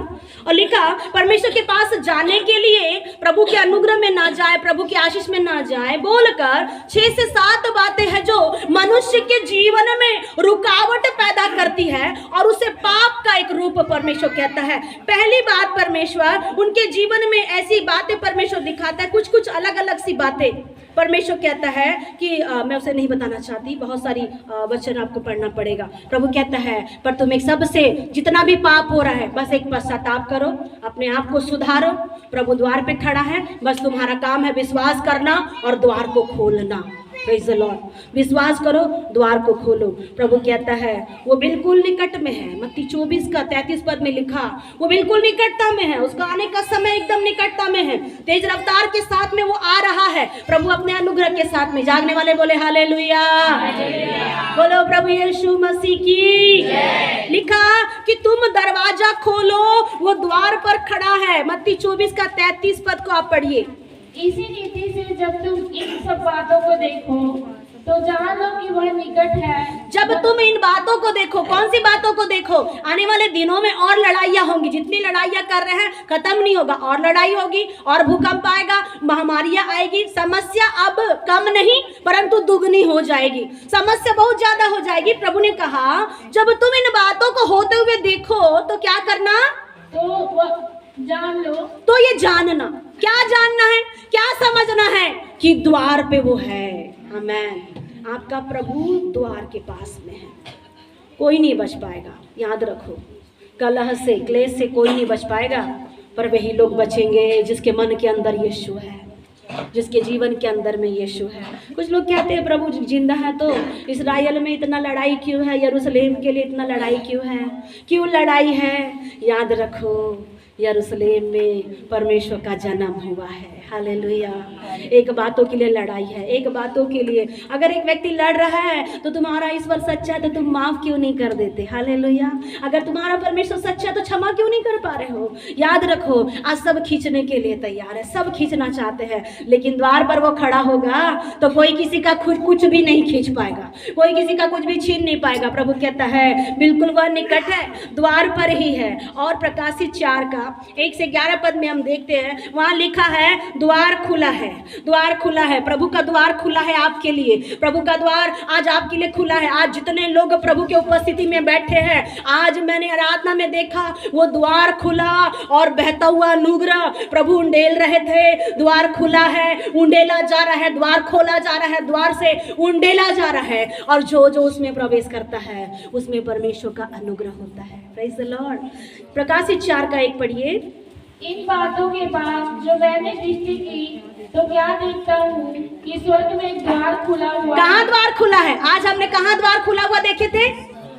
और लिखा, परमेश्वर के पास जाने के लिए, प्रभु के अनुग्रह में ना जाए, प्रभु के आशीष में ना जाए, बोलकर 6 से 7 बातें हैं जो मनुष्य के जीवन में रुकावट पैदा करती है और उसे पाप का एक रूप परमेश्वर कहता है। पहली बात, परमेश्वर उनके जीवन में ऐसी बातें परमेश्वर दिखाता है, कुछ अलग अलग सी बातें परमेश्वर कहता है कि मैं उसे नहीं बताना चाहती, बहुत सारी वचन आपको पढ़ना पड़ेगा। प्रभु कहता है, पर तुम एक सबसे जितना भी पाप हो रहा है, बस एक पश्चाताप करो, अपने आप को सुधारो। प्रभु द्वार पे खड़ा है, बस तुम्हारा काम है विश्वास करना और द्वार को खोलना। Praise the Lord. विश्वास करो, द्वार को खोलो। प्रभु कहता है वो बिल्कुल निकट में है। मत्ती 24:33 पद में लिखा, वो बिल्कुल निकटता में है, उसका आने का समय एकदम निकटता में है, तेज रफ्तार के साथ में वो आ रहा है। प्रभु अपने अनुग्रह के साथ में। जागने वाले बोले हालेलुया, बोलो प्रभु यीशु मसीह की। लिखा कि तुम दरवाजा खोलो, वो द्वार पर खड़ा है। मत्ती 24:33 पद को आप पढ़िए।
इसी रीति से जब तुम इन सब बातों को देखो तो जान लो कि वह निकट है। जब तुम इन बातों को देखो, कौन सी बातों को देखो? आने वाले दिनों में और लड़ाइयाँ होंगी। जितनी लड़ाइयाँ कर रहे हैं खत्म नहीं होगा, और लड़ाई होगी, और भूकंप आएगा, महामारियाँ आएगी। समस्या अब कम नहीं परंतु दुगनी हो जाएगी, समस्या बहुत ज्यादा हो जाएगी। प्रभु ने कहा जब तुम इन बातों को होते हुए देखो तो क्या करना? तो जान लो। तो ये जानना, क्या जानना है, क्या समझना है? कि द्वार पे वो है। आमीन। आपका प्रभु द्वार के पास में है, कोई नहीं बच पाएगा। याद रखो, कलह से, क्लेश से कोई नहीं बच पाएगा, पर वही लोग बचेंगे जिसके मन के अंदर यीशु है।
जिसके जीवन के अंदर में यीशु है। कुछ लोग कहते हैं प्रभु जिंदा है तो इस्राएल में इतना लड़ाई क्यों है, यरूशलेम के लिए इतना लड़ाई क्यों है, क्यों लड़ाई है? याद रखो यरूशलेम में परमेश्वर का जन्म हुआ है। हालेलुया। एक बातों के लिए लड़ाई है, एक बातों के लिए। अगर एक व्यक्ति लड़ रहा है तो तुम्हारा ईश्वर सच्चा है तो तुम माफ क्यों नहीं कर देते? हालेलुया। अगर तुम्हारा परमेश्वर सच्चा है तो क्षमा क्यों नहीं कर पा रहे हो? याद रखो आज सब खींचने के लिए तैयार है, सब खींचना चाहते हैं, लेकिन द्वार पर वो खड़ा होगा तो कोई किसी का कुछ भी नहीं खींच पाएगा, कोई किसी का कुछ भी छीन नहीं पाएगा। प्रभु कहता है बिल्कुल वह निकट है, द्वार पर ही है। और प्रकाशित 4 का 1 से 11 पद में हम देखते हैं, वहां लिखा है द्वार खुला है, द्वार खुला है। प्रभु का द्वार खुला है आपके लिए, प्रभु का द्वार आज आपके लिए खुला है। आज जितने लोग प्रभु के उपस्थिति में बैठे हैं, आज मैंने आराधना में देखा वो द्वार खुला और बहता हुआ अनुग्रह प्रभु उंडेल रहे थे। द्वार खुला है, उंडेला जा रहा है, द्वार खोला जा रहा है, द्वार से उंडेला जा रहा है, और जो जो उसमें प्रवेश करता है उसमें परमेश्वर का अनुग्रह होता है। Praise the Lord. प्रकाशित 4 का 1 पढ़िए।
इन बातों के बाद जो मैंने दृष्टि की तो क्या देखता हूँ कि स्वर्ग में एक द्वार खुला हुआ।
कहाँ द्वार खुला है? आज हमने कहाँ द्वार खुला हुआ देखे थे?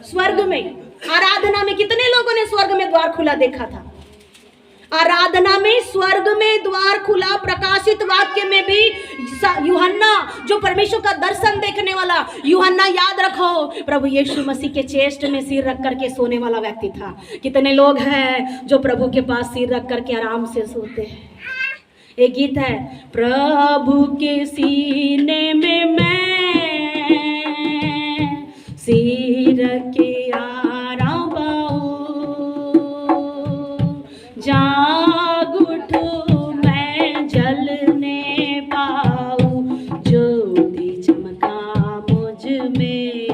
स्वर्ग में। आराधना में कितने लोगों ने स्वर्ग में द्वार खुला देखा था? आराधना में स्वर्ग में द्वार खुला। प्रकाशित वाक्य में भी यूहन्ना जो परमेश्वर का दर्शन देखने वाला यूहन्ना, याद रखो प्रभु यीशु मसीह के चेस्ट में सिर रख करके सोने वाला व्यक्ति था। कितने लोग हैं जो प्रभु के पास सिर रख करके आराम से सोते हैं? एक गीत है, प्रभु के सीने में मैं सिर के आराम जाग उठूं मैं जलने पाऊं, ज्योति चमका मुझ में।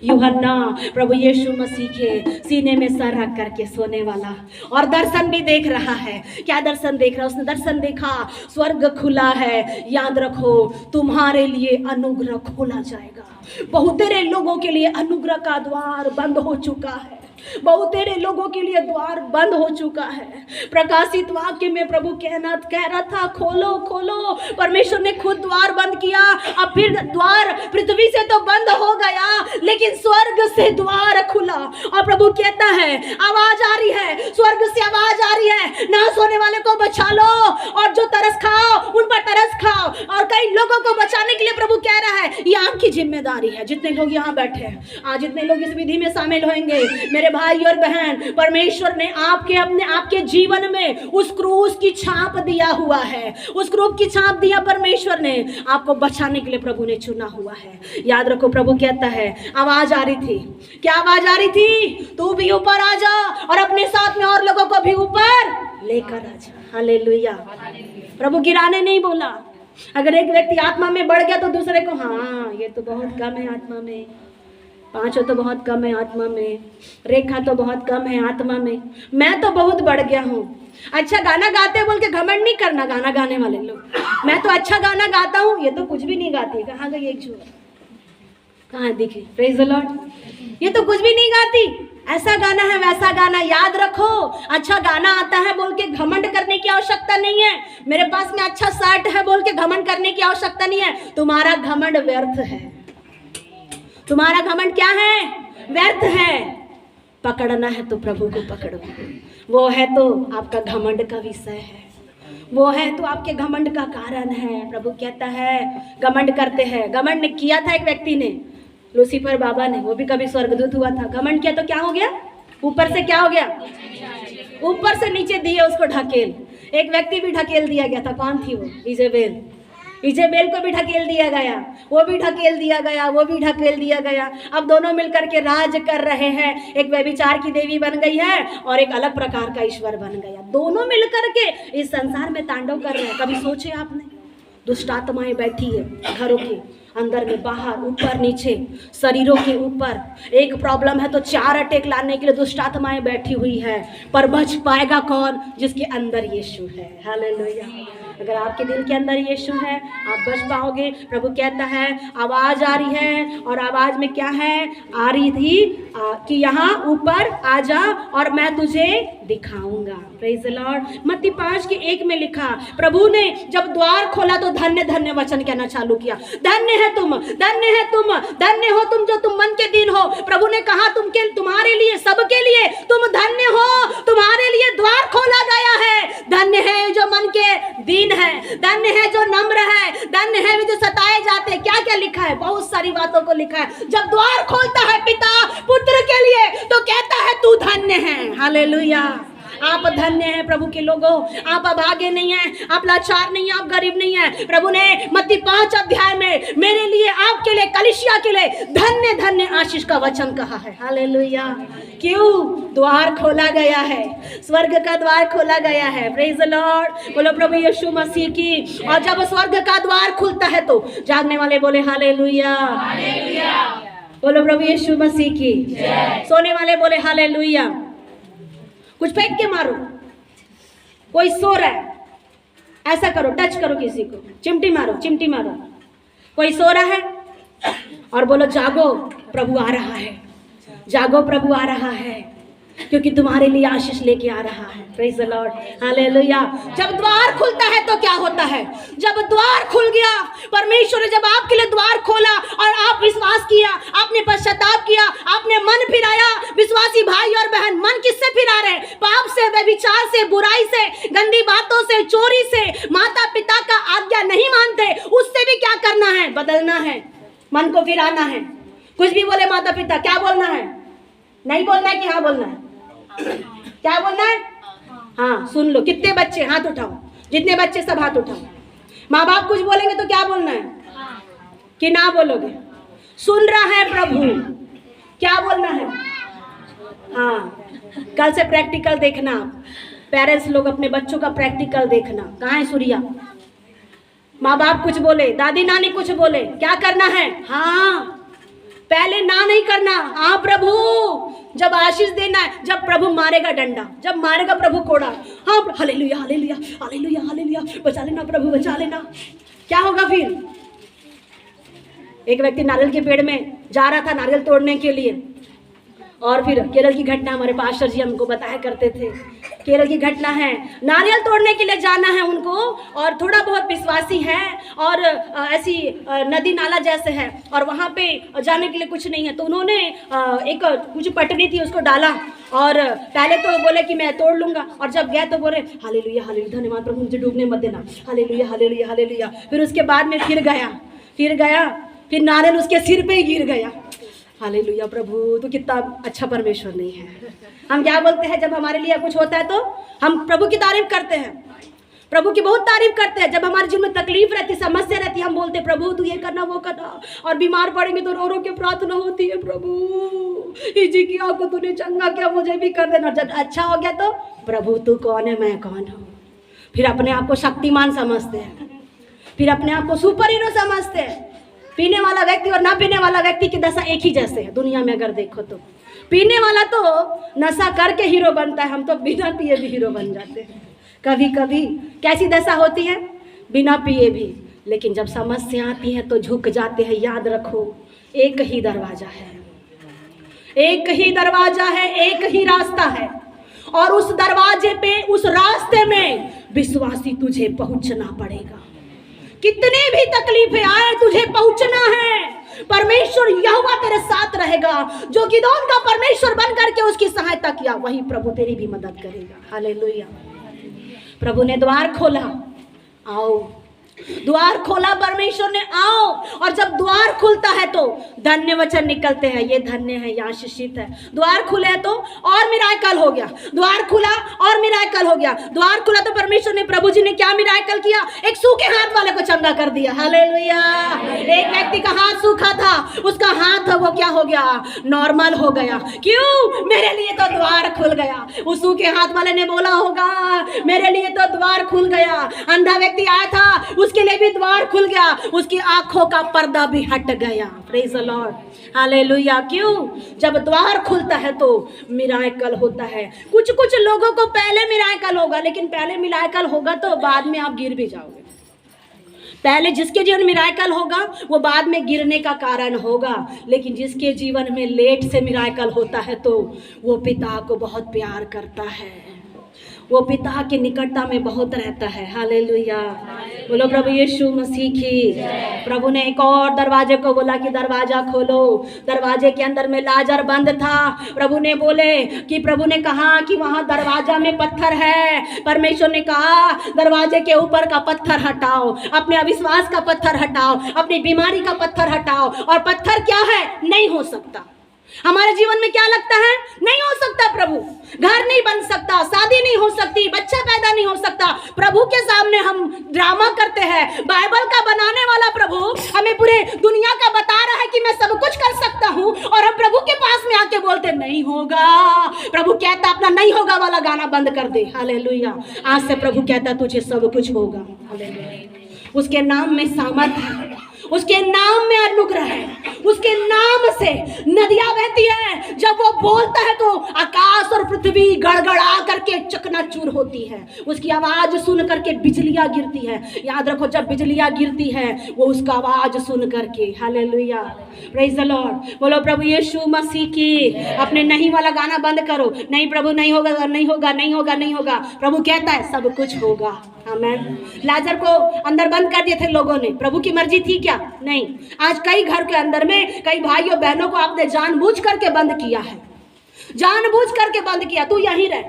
यूहन्ना प्रभु यीशु मसीह के सीने में सर रख करके सोने वाला, और दर्शन भी देख रहा है। क्या दर्शन देख रहा है? उसने दर्शन देखा, स्वर्ग खुला है। याद रखो तुम्हारे लिए अनुग्रह खोला जाएगा। बहुत तेरे लोगों के लिए अनुग्रह का द्वार बंद हो चुका है, बहुत तेरे लोगों के लिए द्वार बंद हो चुका है। प्रकाशित वाक्य में प्रभु कह रहा था खोलो खोलो, परमेश्वर ने खुद द्वार बंद किया। अब फिर द्वार पृथ्वी से तो बंद हो गया, लेकिन स्वर्ग से द्वार खुला। और प्रभु कहता है आवाज आ रही है, स्वर्ग से आवाज आ रही है, ना सोने वाले को बचा लो और जो तरस खाओ उन पर तरस खाओ। और कई लोगों को बचाने के लिए प्रभु कह रहा है ये आपकी जिम्मेदारी है। जितने लोग यहाँ बैठे हैं, आज जितने लोग इस विधि में शामिल होंगे, मेरे भाई और बहन, परमेश्वर ने आपके जीवन में उस क्रूस की छाप दिया हुआ है, उस क्रूस की छाप दिया परमेश्वर ने। आपको बचाने के लिए प्रभु ने चुना हुआ है। याद रखो प्रभु कहता है आवाज आ रही थी। क्या आवाज आ रही थी? तू भी ऊपर आ जा और अपने साथ में और लोगों को भी ऊपर लेकर आ जा। हालेलुया। प्रभु गिराने नहीं बोला। अगर एक व्यक्ति आत्मा में बढ़ गया तो दूसरे को, हाँ ये तो बहुत कम है आत्मा में, 5 तो बहुत कम है आत्मा में, रेखा तो बहुत कम है आत्मा में, मैं तो बहुत बढ़ गया हूँ। अच्छा गाना गाते बोल के घमंड नहीं करना। गाना गाने वाले लोग, मैं तो अच्छा गाना गाता हूँ, ये तो कुछ भी नहीं गाती। कहाँ गई एक झूठ? कहाँ दिखी? Praise the Lord. ये तो कुछ भी नहीं गाती, ऐसा गाना है वैसा गाना। याद रखो अच्छा गाना आता है बोल के घमंड करने की आवश्यकता नहीं है। मेरे पास में अच्छा शर्ट है बोल के घमंड करने की आवश्यकता नहीं है। तुम्हारा घमंड व्यर्थ है। तुम्हारा घमंड क्या है? व्यर्थ है। पकड़ना है तो प्रभु को पकड़ो, वो है तो आपका घमंड का विषय है, वो है तो आपके घमंड का कारण है। प्रभु कहता है घमंड करते हैं। घमंड ने किया था एक व्यक्ति ने, लूसीफर बाबा ने, वो भी कभी स्वर्गदूत हुआ था। घमंड किया तो क्या हो गया? ऊपर से क्या हो गया? ऊपर से नीचे दिए उसको ढकेल। एक व्यक्ति भी ढकेल दिया गया था। कौन थी वो? इजेबेल। इजेबेल को भी ढकेल दिया गया, वो भी ढकेल दिया गया, वो भी ढकेल दिया गया। अब दोनों मिलकर के राज कर रहे हैं। एक व्यभिचार की देवी बन गई है और एक अलग प्रकार का ईश्वर बन गया। दोनों मिलकर के इस संसार में तांडव कर रहे हैं। कभी सोचे आपने? दुष्ट आत्माएं बैठी है घरों के अंदर में, बाहर, ऊपर नीचे, शरीरों के ऊपर। एक प्रॉब्लम है तो 4 अटैक लाने के लिए दुष्ट आत्माएं बैठी हुई है। पर बच पाएगा कौन? जिसके अंदर यीशु है। हालेलुया। अगर आपके दिल के अंदर यीशु है आप बच पाओगे। प्रभु कहता है आवाज़ आ रही है, और आवाज़ में क्या है, आ रही थी कि यहाँ ऊपर आ जा और मैं तुझे दिखाऊंगा। Praise the Lord. मत्ती 5:1 में लिखा, प्रभु ने जब द्वार खोला तो धन्य धन्य वचन कहना चालू किया। धन्य है तुम, धन्य है तुम, धन्य हो तुम जो तुम मन के दीन हो। प्रभु ने कहा तुम्हारे लिए, सबके लिए तुम धन्य हो, तुम्हारे लिए द्वार खोला गया है। धन्य है जो मन के दीन है, धन्य है जो नम्र है, धन्य है जो सताए जाते हैं। क्या क्या लिखा है, बहुत सारी बातों को लिखा है। जब द्वार खोलता है पिता पुत्र के लिए तो कहता है तू धन्य है। हालेलुया। आप धन्य हैं प्रभु के लोगों। आप अभागे नहीं हैं, आप लाचार नहीं हैं, आप गरीब नहीं हैं। प्रभु ने मत्ती 5 अध्याय में मेरे लिए, आपके लिए, कलीसिया के लिए धन्य धन्य आशीष का वचन कहा है। हालेलुया। क्यों? द्वार खोला गया है, स्वर्ग का द्वार खोला गया है। Praise the Lord. बोलो प्रभु यीशु मसीह की। और जब स्वर्ग का द्वार खुलता है तो जागने वाले बोले हालेलुया। बोलो प्रभु यीशु मसीह की। सोने वाले बोले हालेलुया। कुछ फेंक के मारो, कोई सो रहा है ऐसा करो, टच करो किसी को, चिमटी मारो, चिमटी मारो। कोई सो रहा है और बोलो जागो प्रभु आ रहा है, जागो प्रभु आ रहा है, क्योंकि तुम्हारे लिए आशीष लेके आ रहा है। Praise the Lord. हालेलुया। जब द्वार खुलता है तो क्या होता है? जब द्वार खुल गया, परमेश्वर ने जब आपके लिए द्वार खोला और आप विश्वास किया, आपने पश्चाताप किया, आपने मन फिराया। विश्वासी भाई और बहन, मन किससे फिरा रहे? पाप से, व्यभिचार से, बुराई से, गंदी बातों से, चोरी से, माता पिता का आज्ञा नहीं मानते, उससे भी क्या करना है? बदलना है, मन को फिराना है। कुछ भी बोले माता पिता, क्या बोलना है? नहीं बोलना है कि हाँ बोलना है? क्या बोलना है? हाँ। सुन लो, कितने बच्चे, हाथ उठाओ, जितने बच्चे सब हाथ उठाओ। माँ बाप कुछ बोलेंगे तो क्या बोलना है कि ना बोलोगे? सुन रहा है प्रभु, क्या बोलना है? हाँ। कल से प्रैक्टिकल देखना, पेरेंट्स लोग अपने बच्चों का प्रैक्टिकल देखना। कहाँ है सूर्या? माँ बाप कुछ बोले, दादी नानी कुछ बोले, क्या करना है? हाँ। पहले ना नहीं करना, हाँ प्रभु। जब आशीष देना है, जब प्रभु मारेगा डंडा, जब मारेगा प्रभु कोड़ा, हाँ हालेलुया हालेलुया हालेलुया हालेलुया, बचा लेना प्रभु, बचा लेना। क्या होगा फिर? एक व्यक्ति नारियल के पेड़ में जा रहा था नारियल तोड़ने के लिए, और फिर केरल की घटना, हमारे पास्टर जी हमको बताया करते थे, केरल की घटना है। नारियल तोड़ने के लिए जाना है उनको, और थोड़ा बहुत विश्वासी है, और ऐसी नदी नाला जैसे है, और वहाँ पे जाने के लिए कुछ नहीं है। तो उन्होंने एक कुछ पटरी थी उसको डाला, और पहले तो बोले कि मैं तोड़ लूँगा, और जब गए तो बोले हालेलुया हालेलुया, धन्यवाद प्रभु, मुझे डूबने मत देना, हालेलुया हालेलुया हालेलुया। फिर उसके बाद में फिर गया, फिर नारियल उसके सिर पे ही गिर गया। हालेलुया प्रभु, तो कितना अच्छा परमेश्वर नहीं है। हम क्या बोलते हैं जब हमारे लिए कुछ होता है तो हम प्रभु की तारीफ करते हैं, प्रभु की बहुत तारीफ करते हैं। जब हमारे जीवन में तकलीफ रहती, समस्या रहती, हम बोलते प्रभु तू ये करना वो करना, और बीमार पड़ेंगे तो रो रो के प्रार्थना होती है, प्रभु इजी किया को तूने चंगा किया, मुझे भी कर देना। जब अच्छा हो गया तो प्रभु तू कौन है, मैं कौन हूँ। फिर अपने आप को शक्तिमान समझते हैं, फिर अपने आप को सुपर हीरो समझते हैं। पीने वाला व्यक्ति और ना पीने वाला व्यक्ति की दशा एक ही जैसे है दुनिया में। अगर देखो तो पीने वाला तो नशा करके हीरो बनता है, हम तो बिना पिए भी हीरो बन जाते हैं। कभी कभी कैसी दशा होती है? बिना पिए भी। लेकिन जब समस्या आती है तो झुक जाते हैं। याद रखो, एक ही दरवाजा है, एक ही दरवाजा है, एक ही रास्ता है, और उस दरवाजे पे, उस रास्ते में विश्वासी तुझे पहुंचना पड़ेगा। कितने भी तकलीफें आए तुझे पहुंचना है। परमेश्वर यहोवा तेरे साथ रहेगा। जो गिदोन का परमेश्वर बन करके उसकी सहायता किया, वही प्रभु तेरी भी मदद करेगा। हालेलुया। प्रभु ने द्वार खोला, आओ, द्वार खोला परमेश्वर ने, आओ। और जब द्वार खुलता है तो धन्य वचन निकलते हैं, ये धन्य है, ये आशीषित है। द्वार खुले तो और मिराकल हो गया, द्वार खुला और मिराकल हो गया। द्वार खुला तो परमेश्वर ने, प्रभु जी ने क्या मिराकल किया? एक सूखे हाथ वाले को चंगा कर दिया। हालेलुया। एक व्यक्ति का हाथ सूखा था, उसका हाथ वो क्या हो गया? नॉर्मल हो गया। क्यों? मेरे लिए तो द्वार खुल गया। गया। उस सूखे हाथ वाले ने बोला होगा मेरे लिए तो द्वार खुल गया। अंधा व्यक्ति आया था, उसके लिए भी द्वार खुल गया, उसकी आंखों का पर्दा भी हट गया। Praise the Lord, hallelujah. क्यों? जब द्वार खुलता है तो मिराकल होता है। कुछ कुछ लोगों को पहले मिराकल होगा, लेकिन पहले मिराकल होगा तो बाद में आप गिर भी जाओगे। पहले जिसके जीवन में मिराकल होगा वो बाद में गिरने का कारण होगा, लेकिन जिसके जीवन में लेट से मिराकल होता है तो वो पिता को बहुत प्यार करता है, वो पिता की निकटता में बहुत रहता है। हालेलुया, बोलो प्रभु यीशु मसीह की। प्रभु ने एक और दरवाजे को बोला कि दरवाजा खोलो। दरवाजे के अंदर में लाजर बंद था। प्रभु ने बोले कि प्रभु ने कहा कि वहां दरवाजा में पत्थर है। परमेश्वर ने कहा दरवाजे के ऊपर का पत्थर हटाओ, अपने अविश्वास का पत्थर हटाओ, अपनी बीमारी का पत्थर हटाओ। और पत्थर क्या है? नहीं हो सकता। हमारे जीवन में क्या लगता है? नहीं हो सकता प्रभु, घर नहीं बन सकता, शादी नहीं हो सकती, बच्चा पैदा नहीं हो सकता। प्रभु के सामने हम ड्रामा करते हैं। बाइबल का बनाने वाला प्रभु हमें पूरे दुनिया का बता रहा है कि मैं सब कुछ कर सकता हूँ, और हम प्रभु के पास में आके बोलते नहीं होगा। प्रभु कहता अपना नहीं होगा वाला गाना बंद कर दे। हालेलुया, आज से प्रभु कहता तुझे सब कुछ होगा। हालेलुया, उसके नाम में सामर्थ है, उसके नाम में अनुग्रह है, उसके नाम से नदियां बहती है। जब वो बोलता है तो आकाश और पृथ्वी गड़गड़ा करके चकनाचूर होती है। उसकी आवाज सुन करके बिजलियां गिरती है। याद रखो, जब बिजलियां गिरती है वो उसका आवाज सुन करके। हालेलुया, प्रेज द लॉर्ड, बोलो प्रभु यीशु मसीह की। अपने नहीं वाला गाना बंद करो। नहीं प्रभु, नहीं होगा, नहीं होगा, नहीं होगा, नहीं होगा। प्रभु कहता है सब कुछ होगा। आमीन। लाजर को अंदर बंद कर दिए थे लोगों ने, प्रभु की मर्जी थी क्या? नहीं। आज कई घर के अंदर में कई भाइयों बहनों को आपने जानबूझ करके बंद किया है, जानबूझ करके बंद किया। तू यहीं रह,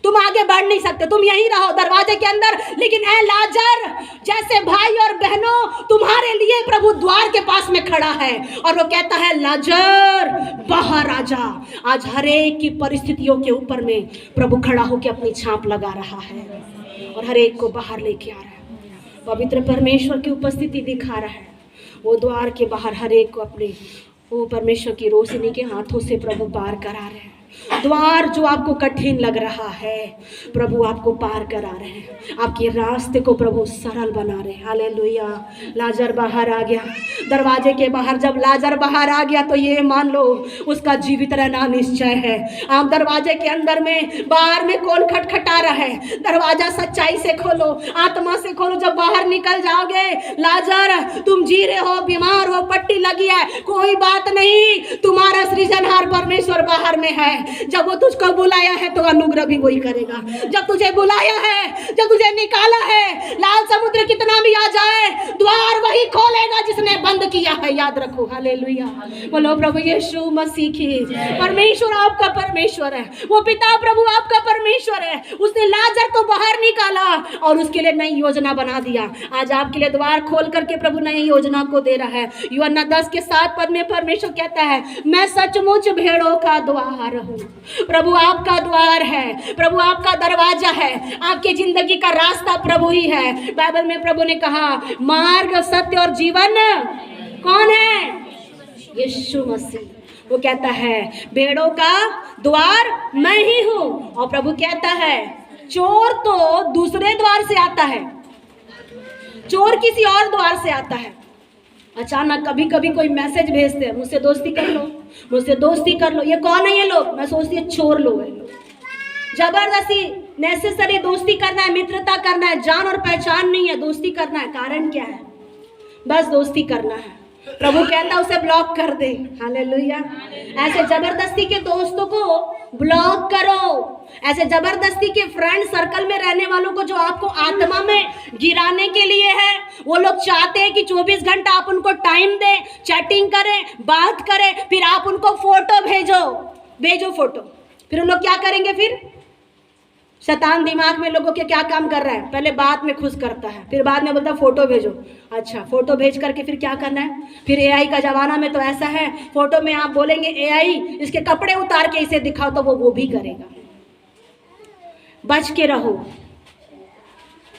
तुम आगे बढ़ नहीं सकते, तुम यहीं रहो दरवाजे के अंदर। लेकिन ऐ लाजर जैसे भाई और बहनों, तुम्हारे लिए प्रभु द्वार के पास में खड़ा है और वो कहता है लाजर बाहर आ जा। आज हर एक की परिस्थितियों के ऊपर में प्रभु खड़ा होकर अपनी छाप लगा रहा है और हर एक को बाहर लेके आ रहा है। पवित्र परमेश्वर की उपस्थिति दिखा रहा है। वो द्वार के बाहर हर एक को अपने वो परमेश्वर की रोशनी के हाथों से प्रभु पार करा रहे हैं। द्वार जो आपको कठिन लग रहा है प्रभु आपको पार करा रहे हैं, आपके रास्ते को प्रभु सरल बना रहे हैं। हालेलुया। लाजर बाहर आ गया, दरवाजे के बाहर जब लाजर बाहर आ गया तो ये मान लो उसका जीवित रहना निश्चय है। आप दरवाजे के अंदर में, बाहर में कौन खटखटा रहा है? दरवाजा सच्चाई से खोलो, आत्मा से खोलो। जब बाहर निकल जाओगे, लाजर तुम जी रहे हो, बीमार हो, पट्टी लगी है, कोई बात नहीं, तुम्हारा सृजनहार परमेश्वर बाहर में है। जब वो तुझको बुलाया है तो अनुग्रह भी वही करेगा। जब तुझे बुलाया है, जब तुझे निकाला है, लाल समुद्र कितना भी आ जाए, द्वार वही खोलेगा जिसने बंद किया है। याद रखो। हालेलुया, बोलो प्रभु यीशु मसीह की। परमेश्वर आपका परमेश्वर है, वो पिता प्रभु आपका परमेश्वर है। उसने लाजर को बाहर निकाला और उसके लिए नई योजना बना दिया। आज आपके लिए द्वार खोल करके प्रभु नई योजना को दे रहा है। यूहन्ना 10:7 में परमेश्वर कहता है मैं सचमुच भेड़ों का द्वार हूँ। प्रभु आपका द्वार है, प्रभु आपका दरवाजा है, आपकी जिंदगी का रास्ता प्रभु ही है। बाइबल में प्रभु ने कहा मार्ग, सत्य और जीवन कौन है? यीशु मसीह। वो कहता है भेड़ों का द्वार मैं ही हूँ। और प्रभु कहता है चोर तो दूसरे द्वार से आता है, चोर किसी और द्वार से आता है। अचानक कभी कभी कोई मैसेज भेजते हैं मुझसे दोस्ती कर लो, मुझसे दोस्ती कर लो। ये कौन है ये लोग? मैं सोचती है चोर लोग हैं। जबरदस्ती नेसेसरी दोस्ती करना है, मित्रता करना है, जान और पहचान नहीं है, दोस्ती करना है। कारण क्या है? बस दोस्ती करना है। प्रभु कहता है उसे ब्लॉक कर दे। हालेलुया। ऐसे जबरदस्ती के दोस्तों को ब्लॉक करो। ऐसे जबरदस्ती के फ्रेंड सर्कल में रहने वालों को जो आपको आत्मा में गिराने के लिए है, वो लोग चाहते हैं कि 24 घंटा आप उनको टाइम दें, चैटिंग करें, बात करें, फिर आप उनको फोटो भेजो फोटो। फिर उन लोग क्या करेंगे? फिर शैतान दिमाग में लोगों के क्या काम कर रहा है? पहले बात में खुश करता है, फिर बाद में बोलता है फोटो भेजो। अच्छा, फोटो भेज करके फिर क्या करना है? फिर एआई का जमाना में तो ऐसा है, फोटो में आप बोलेंगे एआई इसके कपड़े उतार के इसे दिखाओ तो वो भी करेगा। बच के रहो।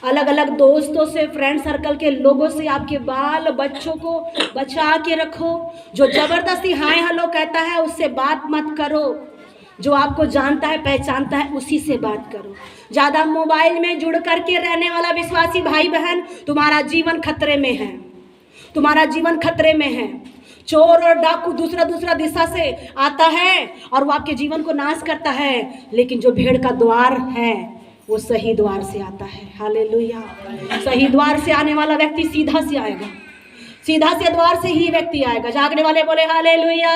अलग अलग दोस्तों से, फ्रेंड सर्कल के लोगों से आपके बाल बच्चों को बचा के रखो। जो जबरदस्ती हाय हेलो कहता है उससे बात मत करो। जो आपको जानता है, पहचानता है, उसी से बात करो। ज़्यादा मोबाइल में जुड़ करके रहने वाला विश्वासी भाई बहन, तुम्हारा जीवन खतरे में है, तुम्हारा जीवन खतरे में है। चोर और डाकू दूसरा दिशा से आता है और वो आपके जीवन को नाश करता है, लेकिन जो भेड़ का द्वार है वो सही द्वार से आता है। हालेलुया। सही द्वार से आने वाला व्यक्ति सीधा से आएगा, सीधा से द्वार से ही व्यक्ति आएगा। जागने वाले बोले हालेलुया।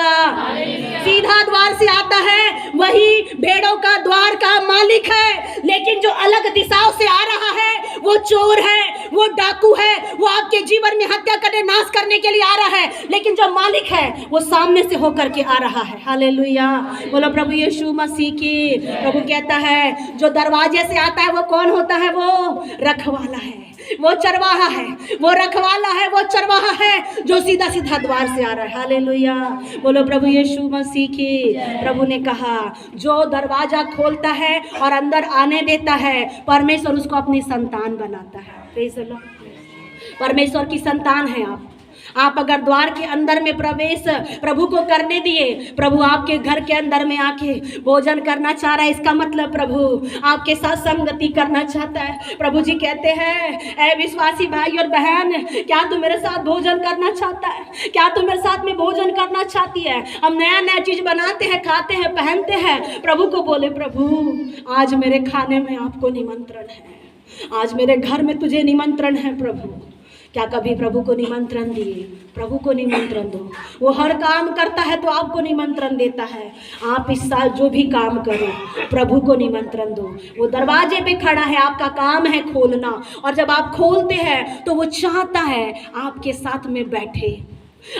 सीधा द्वार से आता है वही भेड़ों का द्वार का मालिक है, लेकिन जो अलग दिशाओं से आ रहा है वो चोर है, वो डाकू है, वो आपके जीवन में हत्या करने, नाश करने के लिए आ रहा है, लेकिन जो मालिक है वो सामने से होकर के आ रहा है। हालेलुया। बोलो प्रभु यीशु मसीह की। प्रभु कहता है जो दरवाजे से आता है वो कौन होता है? वो रखवाला है, वो चरवाहा है, वो रखवाला है, वो चरवाहा है जो सीधा सीधा द्वार से आ रहा है। हालेलुया। बोलो प्रभु यीशु मसीह की। प्रभु ने कहा जो दरवाजा खोलता है और अंदर आने देता है, परमेश्वर उसको अपनी संतान बनाता है। Praise the Lord. परमेश्वर की संतान है आप अगर द्वार के अंदर में प्रवेश प्रभु को करने दिए, प्रभु आपके घर के अंदर में आके भोजन करना चाह रहा है, इसका मतलब प्रभु आपके साथ संगति करना चाहता है। प्रभु जी कहते हैं ऐ विश्वासी भाई और बहन, क्या तू मेरे साथ भोजन करना चाहता है? क्या तू मेरे साथ में भोजन करना चाहती है? हम नया नया चीज बनाते हैं, खाते हैं, पहनते हैं। प्रभु को बोले प्रभु आज मेरे खाने में आपको निमंत्रण है, आज मेरे घर में तुझे निमंत्रण है। प्रभु क्या कभी प्रभु को निमंत्रण दिए? प्रभु को निमंत्रण दो। वो हर काम करता है तो आपको निमंत्रण देता है। आप इस साल जो भी काम करो प्रभु को निमंत्रण दो। वो दरवाजे पे खड़ा है, आपका काम है खोलना, और जब आप खोलते हैं तो वो चाहता है आपके साथ में बैठे,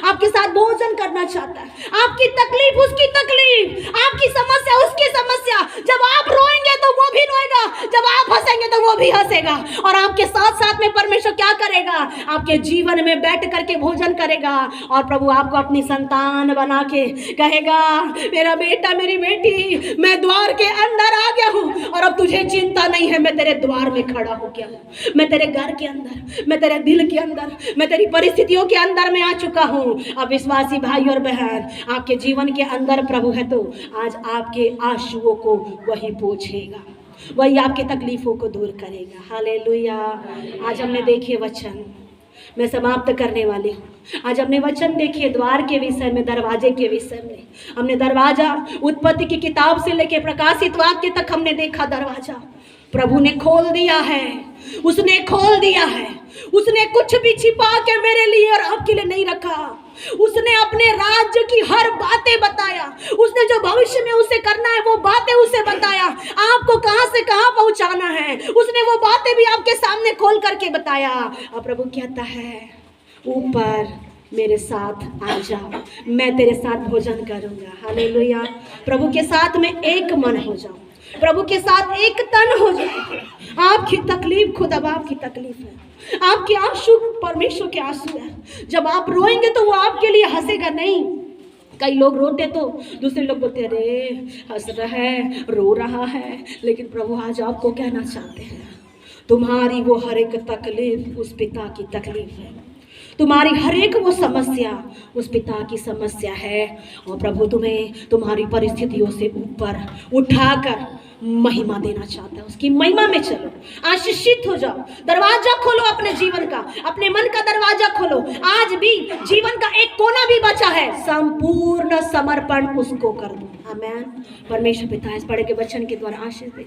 आपके साथ भोजन करना चाहता है। आपकी तकलीफ उसकी तकलीफ, आपकी समस्या उसकी समस्या। जब आप रोएंगे तो वो भी रोएगा, जब आप हंसेंगे तो वो भी हंसेगा, और आपके साथ साथ में परमेश्वर क्या करेगा? आपके जीवन में बैठ करके भोजन करेगा, और प्रभु आपको अपनी संतान बना के कहेगा मेरा बेटा, मेरी बेटी, मैं द्वार के अंदर आ गया हूँ और अब तुझे चिंता नहीं है, मैं तेरे द्वार में खड़ा हो गया हूँ, मैं तेरे घर के अंदर, मैं तेरे दिल के अंदर, मैं तेरी परिस्थितियों के अंदर में आ चुका हूँ। अब विश्वासी भाई और बहन, आपके जीवन के अंदर प्रभु है तो आज आपके आंसुओं को वही पोंछेगा, वही आपके तकलीफों को दूर करेगा। हालेलुया। आज हमने देखे वचन, मैं समाप्त करने वाली हूँ। आज हमने वचन देखे द्वार के विषय में, दरवाजे के विषय में। हमने दरवाजा उत्पत्ति की किताब से लेके प्रकाशित वाक्य तक हमने देखा। दरवाजा प्रभु ने खोल दिया है, उसने खोल दिया है। उसने कुछ भी छिपा के मेरे लिए और आपके लिए नहीं रखा। उसने अपने राज्य की हर बातें बताया, उसने जो भविष्य में उसे करना है वो बातें उसे बताया, आपको कहां से कहां पहुंचाना है उसने वो बातें भी आपके सामने खोल करके बताया। और प्रभु कहता है ऊपर मेरे साथ आ जाओ, मैं तेरे साथ भोजन करूंगा। हालेलुया। प्रभु के साथ में एक मन हो जाओ, प्रभु के साथ एक तन हो जाए। आपकी तकलीफ खुद अब आपकी तकलीफ है, आपके आंसू परमेश्वर के आंसू है। जब आप रोएंगे तो वो आपके लिए हंसेगा नहीं। कई लोग रोते तो दूसरे लोग बोलते अरे हंस रहा है, रो रहा है, लेकिन प्रभु आज आपको कहना चाहते हैं तुम्हारी वो हर एक तकलीफ उस पिता की तकलीफ है, तुम्हारी हर एक वो समस्या उस पिता की समस्या है। और प्रभु तुम्हें तुम्हारी परिस्थितियों से ऊपर उठाकर महिमा देना चाहता है। उसकी महिमा में चलो, आशीषित हो जाओ। दरवाजा खोलो अपने जीवन का, अपने मन का दरवाजा खोलो। आज भी जीवन का एक कोना भी बचा है, संपूर्ण समर्पण उसको कर दो। आमीन। परमेश्वर पिता इस पढ़े के वचन के द्वारा आशीष दे।